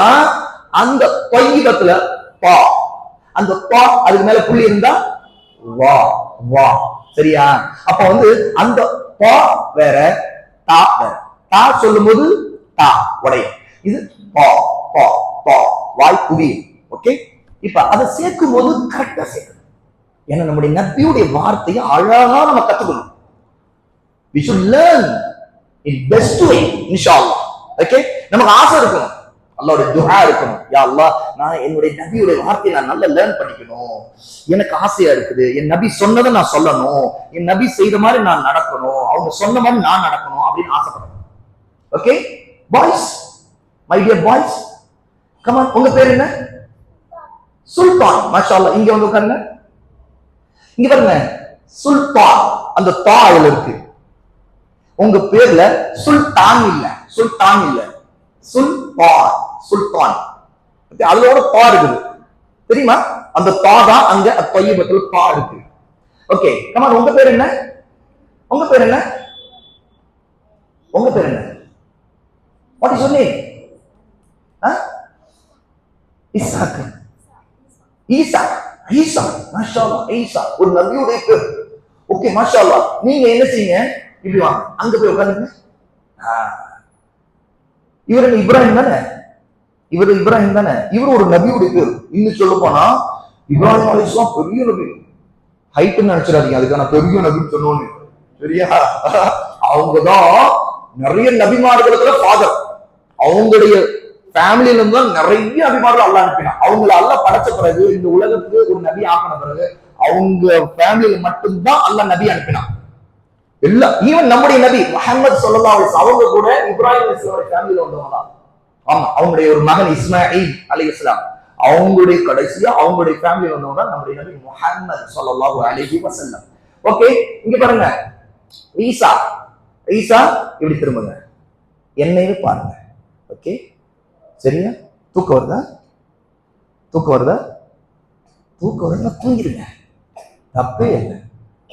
அந்த தய்யிபத்துல பா, அந்த பா அதுக்கு மேல புள்ளி இருந்தா வா வா, சரியா? அப்ப வந்து அந்த பா வேற தா வேற. தா சொல்லும்போது தா உடையும், இது பா பா பா, வாய் குவியும். ஓகே, இப்ப அதை சேர்க்கும் போது கரெக்டா சேர்க்கணும். ஏன்னா நம்முடைய நபியுடைய வார்த்தையை அழகா நம்ம கத்துக்கணும். we should learn in best way, இன்ஷாஅல்லாஹ். ஓகே, நமக்கு ஆசை இருக்கணும், அல்லாஹ்வுடைய துஆ இருக்கணும். யா அல்லாஹ், நான் என்னுடைய நபியுடைய வார்த்தையை நான் நல்லா லேர்ன் பண்ணிக்கணும், எனக்கு ஆசையா இருக்குது. என் நபி சொன்னதை நான் சொல்லணும், என் நபி செய்த மாதிரி நான் நடக்கணும், அவங்க சொன்ன மாதிரி நான் நடக்கணும் அப்படின்னு ஆசைப்படணும். Okay boys, my dear boys, come on. உங்க பேர் என்ன? சுல்தான், மாஷா அல்லாஹ். இங்க வந்து உட்காருங்க. இங்க பாருங்க, சுல்தான், அந்த தா அதுல இருக்கு. உங்க பேர்ல சுல்தான் இல்ல, சுல்தான் இல்ல, சுல்தான், சுல்தான். அதோட தா இருக்குது, தெரியுமா? அந்த தா தான் அங்க தய்யிபத்துல தா இருக்கு. Okay, come on. உங்க பேர் என்ன? உங்க பேர் என்ன? உங்க பேர் என்ன? What is your name? இஸ்ஹாக், ஈசா, ஈசா, மாஷா அல்லாஹ். ஈசா ஒரு நபியுடைய பேர். ஓகே, மாஷா அல்லாஹ். நீங்க என்ன செய்யுங்க, இப்படி வாங்க, அங்க போய் உட்காருங்க. இவரு இப்ராஹிம் தானே? இவரு இப்ராஹிம் தானே? இவரு ஒரு நபியுடைய பேர். இன்னும் சொல்ல போனா இப்ராஹிம் அலைஹிஸ்ஸலாம் பெரிய நபி. ஹைட்னு நினைச்சிடாதீங்க, அதுக்கான பெரிய நபின்னு சொன்னோன்னு, சரியா? அவங்கதான் நிறைய நபிமார்களுக்கு ஃபாதர். அவங்களுடைய ஃபேமிலில இருந்து தான் நிறைய நபிமார்கள் அல்லாஹ் அனுப்பினான். அவங்களை அல்லாஹ் படைச்ச பிறகு, இந்த உலகத்துக்கு ஒரு நபி ஆக்கின பிறகு, அவங்க ஃபேமிலியில மட்டும்தான் அல்லாஹ் நபி அனுப்பினான். எல்லாம் ஈவன் நம்முடைய நபி முஹம்மது ஸல்லல்லாஹு அலைஹி வஸல்லம் அவங்க கூட இப்ராஹிம் அலைஹிஸ்ஸலாமுடைய ஃபேமிலில வந்தவங்க தான். ஆமா, அவங்களுடைய ஒரு மகன் இஸ்மாயில் அலைஹிஸ்ஸலாம், அவங்களுடைய கடைசியா அவங்களுடைய ஃபேமிலில வந்தவங்க தான் நம்முடைய நபி முஹம்மது ஸல்லல்லாஹு அலைஹி வஸல்லம். ஓகே, இங்க பாருங்க, ஈசா, ஈசா இப்படி திரும்புங்க, என்னையே பாருங்க. ஓகே, சரியா? தூக்கம் வருதா? தூக்கம் வருதா? தூக்கம் வருதுன்னா தூங்கிடுங்க, தப்பே இல்லை.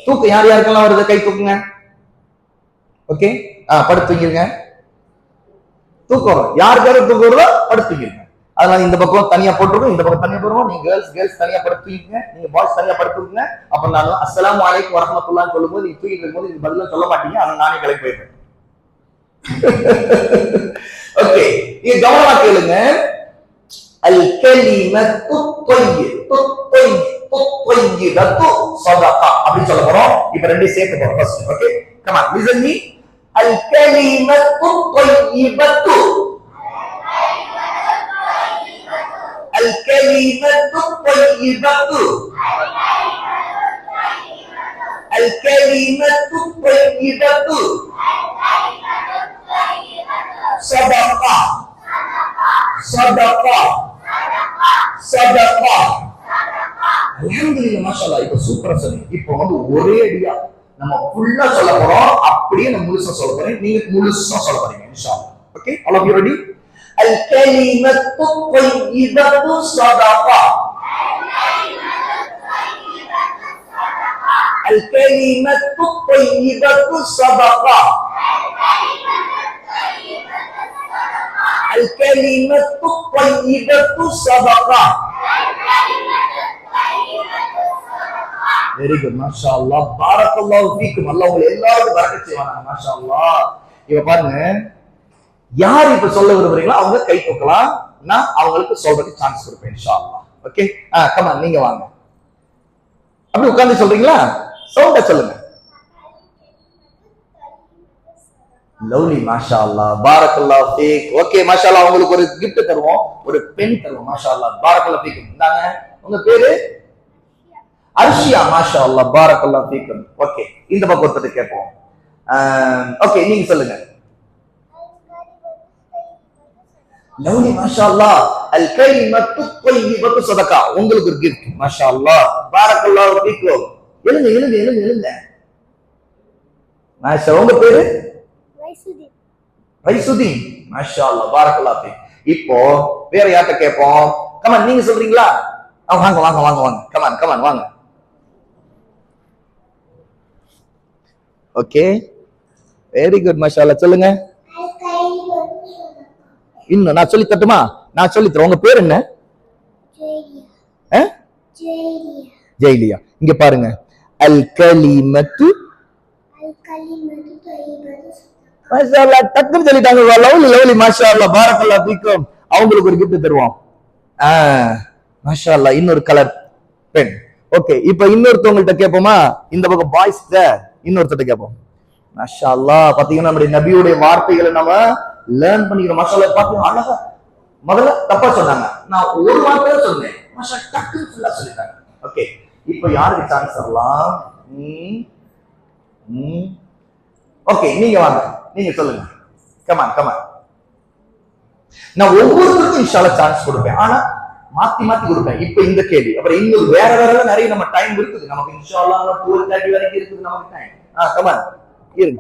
தூக்கம் யார் யாருக்கெல்லாம் வருது கை தூக்குங்க. ஓகே, படுத்து தூங்கிருங்க. தூக்கம் வரும், யாருக்காரு தூக்கம் வருதோ படுத்து தூங்கிருங்க. அதனால இந்த பக்கம் தனியா போட்டுருக்கோம், இந்த பக்கம் தனியா போடுவோம். நீங்க கேர்ள்ஸ் தனியா படுத்து தூங்கிங்க, நீங்க பாய்ஸ் தனியா படுத்து தூங்குங்க. அப்ப நான் அஸ்ஸலாமு அலைக்கும் வரஹ்மத்துல்லாஹ்னு சொல்லும்போது நீங்க தூங்கிட்டு இருக்கும்போது நீங்க பதிலா சொல்ல மாட்டீங்க, ஆனா நானே கிளம்பி போயிருக்கேன். ஓகே, நீங்க கவனமா கேளுங்க. அல் கலிமத்து தய்யிபத்து சதகா அப்படி சொல்ல போறோம். இப்ப ரெண்டையும் சேர்க்க போறோம் first. Okay, come on, listen me. அல் கலிமத்து தய்யிபத்து அல் கலிமத்து தய்யிபத்து கலிமத்து தையிபத்து சதகா சதகா சதகா. அல்ஹம்துலில்லாஹ் மாஷாஅல்லாஹ். இப்ப சூப்பரா சொன்னீங்க. இப்போ வந்து ஒரே அடியா நம்ம ஃபுல்லா சொல்ல போறோம். அப்படியே நான் முழுசா சொல்ல போறேன், நீங்க முழுசா சொல்ல போறீங்க இன்ஷாஅல்லாஹ். Okay, all of you ready? அல் கலிமத்து தையிபத்து சதகா. அல் கலிமத்து தையிபத்து சதகா. அல் கலிமத்து தையிபத்து சதகா. வெரி குட், மாஷா அல்லாஹ். பாரக்கல்லாஹு ஃபீக்கும். அல்லாஹ் உங்களை எல்லாருக்கும் பரக்கத் செய்வானாக. மாஷா அல்லாஹ். இப்ப பாருங்க, யார் இப்ப சொல்ல விரும்புறீங்களோ அவங்க கை தூக்கலாம், நான் அவங்களுக்கு சொல்றதுக்கு சான்ஸ் கொடுப்பேன் இன்ஷா அல்லாஹ். ஓகே, கம் ஆன், நீங்க வாங்க. அப்படி உட்கார்ந்து சொல்றீங்களா? சவுண்டா சொல்லுங்க. லவ்லி, மாஷா அல்லாஹ். பாரக்கல்லாஹு ஃபீக். ஓகே, மாஷா அல்லாஹ். உங்களுக்கு ஒரு gift தருவோம், ஒரு பென் தருவோம். மாஷா அல்லாஹ். பாரக்கல்லாஹு ஃபீக்கும். இந்தாங்க. உங்க பேரு அர்ஷியா. மாஷா அல்லாஹ். பாரக்கல்லாஹு ஃபீக்கும். ஓகே, இந்த பக்கம் ஒருத்தர் கேட்போம். ஓகே, நீங்க சொல்லுங்க. லவ்லி, மாஷா அல்லாஹ். அல் கலிமத்து தையிபத்து சதகா. உங்களுக்கு ஒரு gift. மாஷா அல்லாஹ். பாரக்கல்லாஹு ஃபீக்கும். எழுங்க எழுங்க எழுங்க எழுங்க. மாஷா. உங்க பேரு? ரைசுதீன். ரைசுதீன். மாஷா அல்லாஹ். பாரக்கல்லாஹு ஃபீக். இப்போ வேற யார்ட்ட கேட்போம்? கமான், நீங்க சொல்றீங்களா? வாங்க வாங்க வாங்க வாங்க. கமான் கமான் வாங்க. ஓகே, வெரி குட், மாஷா அல்லாஹ். சொல்லுங்க. இன்னும் நான் சொல்லி தட்டுமா? நான் சொல்லி தரேன். உங்க பேர் என்ன? ஜெயிலியா. இங்க பாருங்க. அல் கலிமத்து மாஷா அல்லாஹ். டக்குன்னு சொல்லிட்டாங்க. Lovely lovely. மாஷா அல்லாஹ். பாரக்கல்லாஹு ஃபீக்கும். அவங்களுக்கு ஒரு gift தருவோம். மாஷா அல்லாஹ். இன்னொரு கலர் பென். ஓகே, இப்போ இன்னொருத்தவங்கள்ட்ட கேட்போமா? இந்த பக்கம் பாய்ஸ் இன்னொருத்தட்ட கேட்போம். மாஷா அல்லாஹ். பாத்தீங்கன்னா நம்முடைய நபியுடைய வார்த்தைகளை நம்ம லேர்ன் பண்ணிக்கிறோம். மாஷா அல்லாஹ். பாத்தீங்கன்னா அழகா முதல்ல தப்பா சொன்னாங்க, நான் ஒரு வார்த்தை சொன்னேன், மாஷா டக்குன்னு ஃபுல்லா சொல்லிட்டாங்க. ஓகே, இப்போ யாருக்கு சான்ஸ் தரலாம்? ஓகே, நீங்க வாங்க, நீங்க சொல்லுங்க. Come on come on. நான் ஒவ்வொருத்தருக்கும் இன்ஷாஅல்லாஹ் சான்ஸ் கொடுப்பேன், ஆனா மாத்தி மாத்தி கொடுப்பேன். இப்ப இந்த கேள்வி, அப்புறம் இன்னொரு வேற வேற நிறைய நம்ம டைம் இருக்குது நமக்கு. இன்ஷாஅல்லாஹ் 12:30 வரைக்கும் இருக்குது நமக்கு டைம். கமான் இருங்க.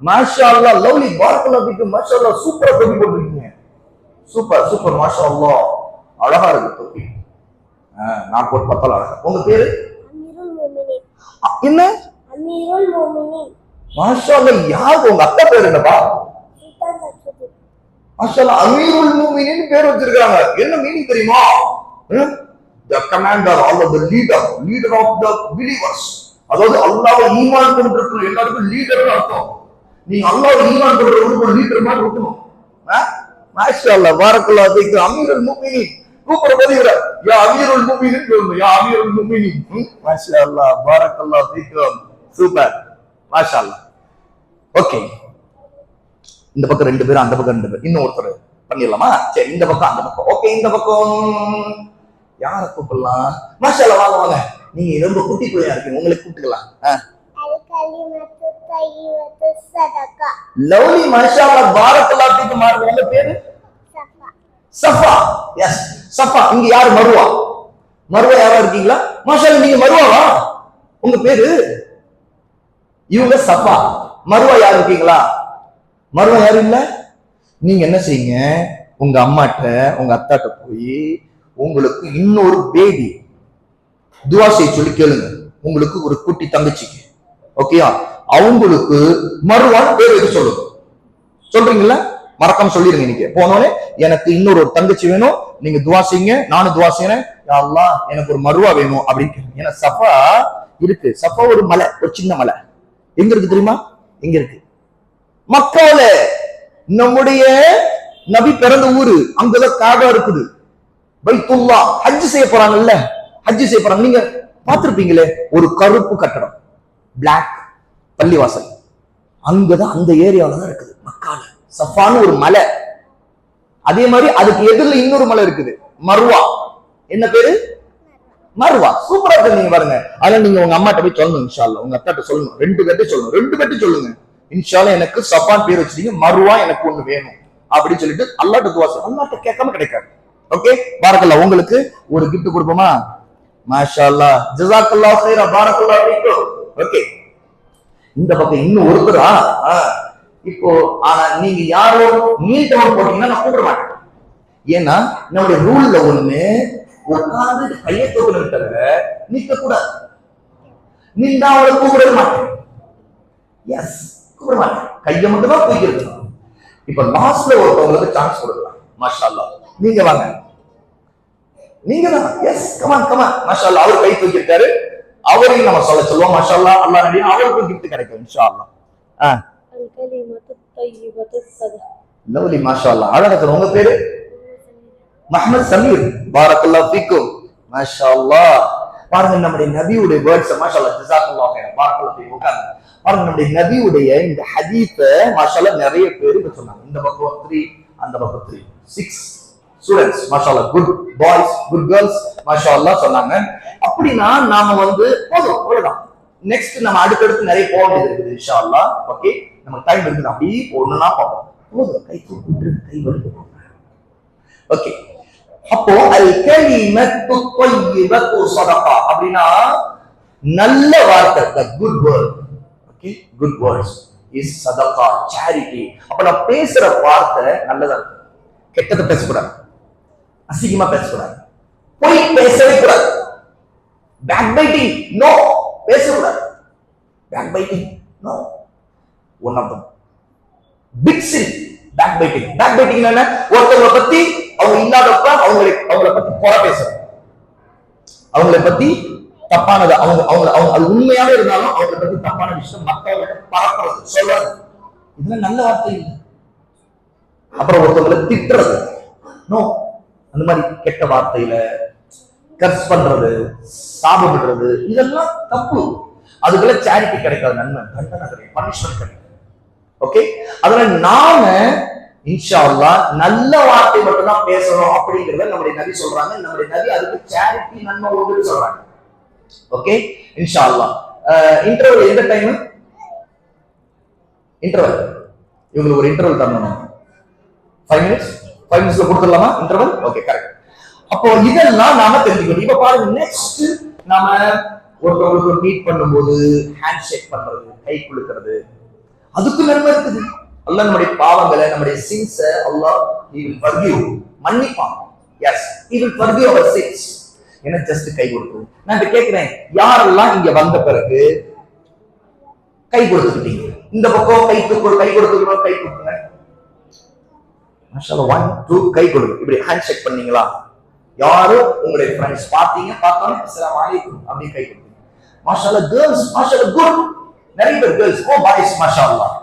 மாஷா அல்லாஹ். லவ்லி. பாரக்கல்லாஹு ஃபீக்கும். மாஷா அல்லாஹ். சூப்பரா தொப்பி போட்டுருக்கீங்க. Super super. மாஷா அல்லாஹ். அழகா இருக்கு தொப்பி. நான் போட்டு பார்த்தாலும் அழகா. உங்க பேரு? அமீருல் முஃமினீன். என்ன? அமீருல் முஃமினீன். மாஷா அல்லாஹ். யார் உங்க அக்கா பேர் என்னப்பா? மாஷா அல்லாஹ். அமீருல் முஃமினீன் பேர் வச்சிருக்காங்க. என்ன மீனிங் தெரியுமா? The commander or the leader of the believers. அதாவது அல்லாஹ்வை ஈமான் கொண்டிருக்கிற எல்லாருக்கும் லீடர்னு அர்த்தம். நீங்க அல்லாஹ்வை ஈமான் கொண்டிருக்கிறவங்களுக்கு ஒரு லீடர் மாதிரி இருக்கணும். மாஷா அல்லாஹ். பாரக்கல்லாஹு ஃபீக்கும். அமீருல் முஃமினீன் கூப்பிடும்போது இவர யா அமீருல் முஃமினீன் சொல்லணும். யா அமீருல் முஃமினீன். மாஷா அல்லாஹ். பாரக்கல்லாஹு ஃபீக்கும். சூப்பர். மாஷா அல்லாஹ். ஓகே, இந்த பக்கம் 2 பேர், அந்த பக்கம் 2 பேர், இன்னும் ஒருத்தர் பண்ணிடலாமா? சரி, இந்த பக்கம் அந்த பக்கம். ஓகே, இந்த பக்கம் யார கூப்பிடலாம்? மாஷா அல்லாஹ். வாங்க வாங்க. நீங்க ரொம்ப குட்டி பிள்ளையா இருக்கீங்க, உங்களுக்கு கூப்பிட்டுக்கலாம். லவ்லி. மாஷா அல்லாஹ். பாரக்கல்லாஹு ஃபீக்கும். உங்க பேரு? சஃபா. எஸ், சஃபா. இங்க யாரு? மருவா. மருவா யாரா இருக்கீங்களா? மாஷா அல்லாஹ். நீங்க மருவாவா? உங்க பேரு? இவங்க சஃபா. மருவா யாரு இருக்கீங்களா? மருவா யாரும் இல்ல. நீங்க என்ன செய்யுங்க, உங்க அம்மாட்ட உங்க அத்தாட்ட போய் உங்களுக்கு இன்னொரு பேபி துவா செய்ய சொல்லி கேளுங்க. உங்களுக்கு ஒரு குட்டி தங்கச்சிக்கு, ஓகேயா? அவங்களுக்கு மருவான் பேர் வைக்க சொல்லுங்க. சொல்றீங்களா? மறக்காம சொல்லிருங்க. இன்னைக்கு போனோடனே எனக்கு இன்னொரு தங்கச்சி வேணும், நீங்க துவா செய்யுங்க, நானும் துவா செய்யறேன், யா அல்லாஹ் எனக்கு ஒரு மருவா வேணும் அப்படின்னு. ஏன்னா சஃபா இருக்கு. சஃபா ஒரு மலை, ஒரு சின்ன மலை. எங்க இருக்கு தெரியுமா? எங்க இருக்கு? மக்கால. நம்முடைய நபி பிறந்த ஊரு, அங்கதான் காபா இருக்குது. பைத்துல்லா. ஹஜ் செய்ய போறாங்கல்ல, ஹஜ் செய்ய போறாங்க. நீங்க பார்த்திருப்பீங்களே, ஒரு கருப்பு கட்டடம், பிளாக் பள்ளிவாசல், அங்கதான் அந்த ஏரியாவில தான் இருக்குது மக்கால. சஃபான்னு ஒரு மலை. அதே மாதிரி அதுக்கு எதிரில் இன்னொரு மலை இருக்குது, மர்வா. என்ன பேரு? மர்வா. சூப்பரா சொன்னீங்க பாருங்க. அதனால நீங்க உங்க அம்மாட்ட போய் சொல்லணும் இன்ஷா அல்லாஹ். உங்க அத்தாட்ட சொல்லணும். 2 பேர்ட்ட சொல்லணும். 2 பேர்ட்ட சொல்லுங்க. இன்ஷா அல்லாஹ் எனக்கு சஃபான் பேர் வச்சிருக்கீங்க, மர்வா எனக்கு ஒண்ணு வேணும் அப்படின்னு சொல்லிட்டு அல்லாஹ்ட்ட துவா செய்யணும். அல்லாஹ்ட்ட கேட்காம கிடைக்காது. ஓகே, பாரக்கல்லாஹ். உங்களுக்கு ஒரு கிஃப்ட் கொடுப்போமா? மாஷா அல்லாஹ், ஜஸாக்கல்லாஹு கைரா, பாரக்கல்லாஹு ஃபீக்கும். ஓகே, இந்த பக்கம் இன்னும் ஒருத்தரா இப்போ ஆனா நீங்க யாரோ நீல் டவுன் போட்டீங்கன்னா நான் கூப்பிட மாட்டேன். ஏன்னா நம்முடைய ரூல்ல ஒண்ணு, உட்கார்ந்து கையை தூக்கணும் தவிர நிற்க கூடாது. நின்றா அவளை கூப்பிட மாட்டேன். எஸ், கூப்பிட மாட்டேன். கையை மட்டும் தான் தூக்கிட்டு. இப்ப லாஸ்ட்ல ஒருத்தவங்களுக்கு சான்ஸ் கொடுக்கலாம். மாஷா அல்லாஹ், நீங்க வாங்க, நீங்க தான். Yes, come on come on. மாஷா அல்லாஹ், அவர் கை தூக்கிட்டாரு. அவரையும் நம்ம சொல்லுவோம். மாஷா அல்லாஹ், அல்லாஹ் நபி அவருக்கும் கிஃப்ட் கிடைக்கும் இன்ஷா அல்லாஹ். லவ்லி, மாஷா அல்லாஹ், அழகா சொல்லுங்க. உங்க பேரு? முஹம்மது சமீர், பாரக்கல்லாஹு ஃபீக்கும். மாஷா அல்லாஹ். பாருங்க நம்முடைய நபியுடைய வேர்ட்ஸ். மாஷா அல்லாஹ், ஜஸாக்கல்லாஹு கைரா, பாரக்கல்லாஹு ஃபீக்கும். பாருங்க நம்முடைய நபியுடைய இந்த ஹதீஸ மாஷா அல்லாஹ் நிறைய பேர் சொன்னாங்க. இந்த பக்கம் 3, அந்த பக்கம் 3, 6 ஸ்டூடண்ட்ஸ் மாஷா அல்லாஹ், குட் பாய்ஸ், குட் கேர்ள்ஸ் மாஷா அல்லாஹ் சொன்னாங்க. அப்படின்னா நாம போதும், அவ்வளவுதான். நெக்ஸ்ட் நம்ம அடுத்தடுத்து நிறைய போக வேண்டியது இருக்குது இன்ஷா அல்லாஹ். ஓகே, நம்ம டைம் இருக்குது. அப்படியே ஒண்ணுனா பார்ப்போம். போதும், கை தூக்கிட்டு கை வருது. ஓகே, அப்போ அல் கலிமத்து த்வையிபத்து ஸதகா அப்படினா நல்ல வார்த்தை, the good word. Okay, good words is சதகா, charity. அப்ப நான் பேசுற வார்த்தை நல்லதா இருக்கும். கெட்டதை பேசக்கூடாது, அசிங்கமா பேசக்கூடாது, பொய் பேசவே கூடாது. பேக் பைட்டிங் நோ, பேசக்கூடாது. Backbiting no, one of the big sin. Backbiting, backbiting என்ன? ஒருத்தவங்களை பத்தி அவங்க இல்லாதப்ப அவங்களை பத்தி குறை பேசுறது, அவங்களை பத்தி தப்பானது, அவங்க அது உண்மையாவே இருந்தாலும் அவங்களை பத்தி தப்பான விஷயம் மற்றவங்க பரப்புறது, சொல்றது, இதெல்லாம் நல்ல வார்த்தை இல்லை. அப்புறம் ஒருத்தவங்களை திட்டுறது நோ, அந்த மாதிரி கெட்ட வார்த்தையில கர்ஸ் பண்றது, சாபப்படுறது, இதெல்லாம் தப்பு. அதுக்குள்ள சேரிட்டி கிடைக்காது, நன்மை, தண்டனை கிடைக்கும், பனிஷ்மெண்ட் கிடைக்கும். ஓகே, அதனால நாம இன்ஷா அல்லாஹ் நல்ல வார்த்தை மட்டும் தான் பேசணும் அப்படிங்கறத நம்முடைய நபி சொல்றாங்க. நம்முடைய நபி அதுக்கு சேரிட்டி, நன்மை உண்டு சொல்றாங்க. ஓகே, இன்ஷா அல்லாஹ். இன்டர்வல் எந்த டைம்? இன்டர்வல் இவங்களுக்கு ஒரு இன்டர்வல் தரணும். 5 மினிட்ஸ், 5 மினிட்ஸ்ல கொடுத்துடலாமா இன்டர்வல்? Okay, correct. அப்போ இதெல்லாம் நாம தெரிஞ்சுக்கணும். இப்ப பாருங்க, நெக்ஸ்ட் நாம ஒருத்தவங்களுக்கு மீட் பண்ணும்போது ஹேண்ட் ஷேக் பண்றது, கை குலுக்கிறது, அதுக்கு நன்மை இருக்குது. அல்லாஹ் நம்முடைய பாவங்களை, நம்முடைய சின்ஸ அல்லாஹ் he will forgive, மன்னிப்பான். Yes, he will forgive our sins. என்ன ஜஸ்ட் கை கொடுத்து நான் இப்ப கேட்கிறேன், யாரெல்லாம் இங்க வந்த பிறகு கை கொடுத்துக்கிட்டீங்க? இந்த பக்கம் கை கொடுத்துக்கணும், கை கொடுத்துங்க. மாஷாஅல்லாஹ், 1 2 கை கொடுங்க. இப்படி ஹேண்ட் ஷேக் பண்ணீங்களா? யாரும் உங்களுடைய ஃப்ரெண்ட்ஸ் பார்த்தீங்க, பார்த்தாலும் அஸ்ஸலாமு அலைக்கும் அப்படி கை கொடுங்க. மாஷாஅல்லாஹ் கேர்ள்ஸ், மாஷாஅல்லாஹ் குட். நிறைய பேர் கேர்ள்ஸ், ஓ பாய்ஸ் மாஷாஅல்லாஹ்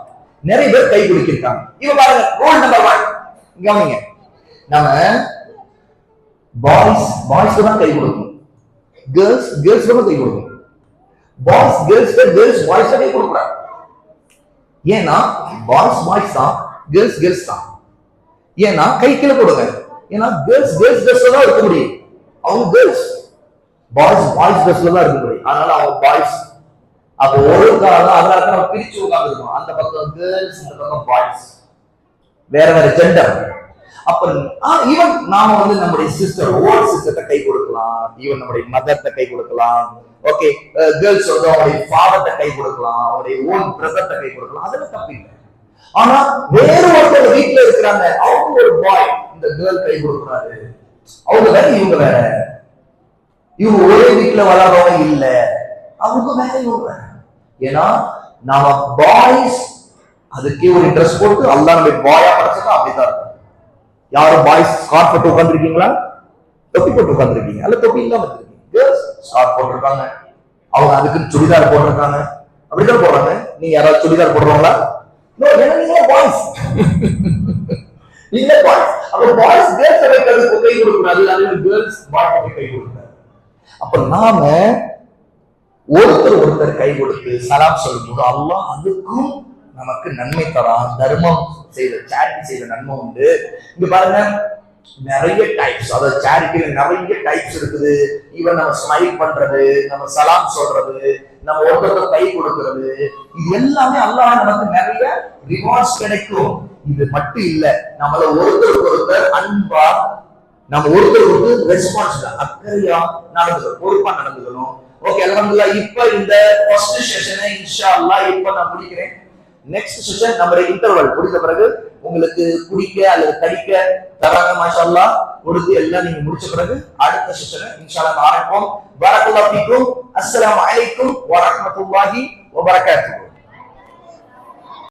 நிறைய பேர் கை கொடுத்திருக்காங்க. இவ பாருங்க, ரூல் நம்பர் 1 கவனிங்க. நம்ம பாய்ஸ் தான் கை கொடுக்கணும், கேர்ள்ஸ் தான் கை கொடுக்கணும். கேர்ள்ஸ் கை கொடுக்கறாங்க. ஏன்னா பாய்ஸ் தான், கேர்ள்ஸ் தான். ஏன்னா கை கீழே கொடுங்க. ஏன்னா கேர்ள்ஸ் ட்ரெஸ்ல தான் இருக்க முடியும். அவங்க கேர்ள்ஸ், பாய்ஸ் ட்ரெஸ்ல தான் இருக்க முடியும். அதனால அவங்க பாய்ஸ். அப்ப ஒரு காலம் அதனால நம்ம பிரிச்சு உட்கார்ந்து இருக்கோம். அந்த பக்கம் கேர்ள்ஸ், இந்த பக்கம் பாய்ஸ், வேற ஜெண்டர். அப்ப ஈவன் நாம நம்முடைய சிஸ்டர், ஓல்ட் சிஸ்டர்ட்ட கை கொடுக்கலாம், ஈவன் நம்முடைய மதர்ட்ட கை கொடுக்கலாம். ஓகே, கேர்ள்ஸ் அவங்களுடைய ஃபாதர்ட்ட கை கொடுக்கலாம், அவங்களுடைய ஓன் பிரதர்ட்ட கை கொடுக்கலாம், அதெல்லாம் தப்பு இல்லை. ஆனா வேற ஒருத்தர் வீட்டுல இருக்கிறாங்க, அவங்க ஒரு பாய், இந்த கேர்ள் கை கொடுக்குறாரு, அவங்க வேற இவங்க வேற, இவங்க ஒரே வீட்டுல வளர்றவங்க இல்ல, அவங்க வேற இவங்க வேற. ஏன்னா நாம பாய்ஸ் அதுக்கே ஒரு ட்ரெஸ் போட்டு அல்லாஹ் நம்ம பாயா படைச்சா அப்படிதான் இருக்கும். யாரும் பாய்ஸ் ஸ்கார்ட் போட்டு உட்கார்ந்துருக்கீங்களா? தொப்பி போட்டு உட்கார்ந்துருக்கீங்க, அல்ல தொப்பி இல்லாம இருக்கீங்க. கேர்ள்ஸ் ஸ்கார்ட் போட்டிருக்காங்க, அவங்க அதுக்கு சுடிதார் போட்டிருக்காங்க, அப்படிதான் போடுறாங்க. நீங்க யாராவது சுடிதார் போடுறவங்களா? நீங்க பாய்ஸ் இல்ல பாய்ஸ். அப்ப பாய்ஸ் கேர்ள்ஸ் கை கொடுக்கூடாது, அதே கேர்ள்ஸ் பாய்ஸ் கை கொடுக்கூடாது. அப்ப நாம ஒருத்தர் கை கொடுத்து சலாம் சொல்லும்போது அல்லாஹ் அதுக்கும் நமக்கு நன்மை தரான். தர்மம் செய்த, சேரிட்டி செய்த நன்மை உண்டு. இங்க பாருங்க, நிறைய டைப்ஸ், அதாவது சேரிட்டில நிறைய டைப்ஸ் இருக்குது. ஈவன் நம்ம ஸ்மைல் பண்றது, நம்ம சலாம் சொல்றது, நம்ம ஒருத்தருக்கு கை கொடுக்கிறது, இது எல்லாமே அல்லாஹ் நமக்கு நிறைய ரிவார்ட்ஸ் கிடைக்கும். இது மட்டும் இல்ல, நம்மள ஒருத்தருக்கு ஒருத்தர் அன்பா, நம்ம ஒருத்தருக்கு ரெஸ்பான்சிபிள் அக்கறையா நடந்துக்கணும், பொறுப்பா நடந்துக்கணும். ஓகே, அல்ஹம்துலில்லாஹ். இப்ப இந்த ஃபர்ஸ்ட் செஷனை இன்ஷா அல்லாஹ் இப்ப நான் முடிக்கிறேன். நெக்ஸ்ட் செஷன் நம்மளுடைய இன்டர்வல் முடிந்த பிறகு உங்களுக்கு குடிக்க அல்லது கடிக்க தராங்க, மாஷா அல்லாஹ் கொடுத்து எல்லாம் நீங்க முடிச்ச பிறகு அடுத்த செஷனை இன்ஷா அல்லாஹ் ஆரம்பிப்போம். பரக்கல்லாஹு ஃபீக்கும். அஸ்ஸலாமு அலைக்கும் வ ரஹ்மத்துல்லாஹி வ பரகாத்துஹு.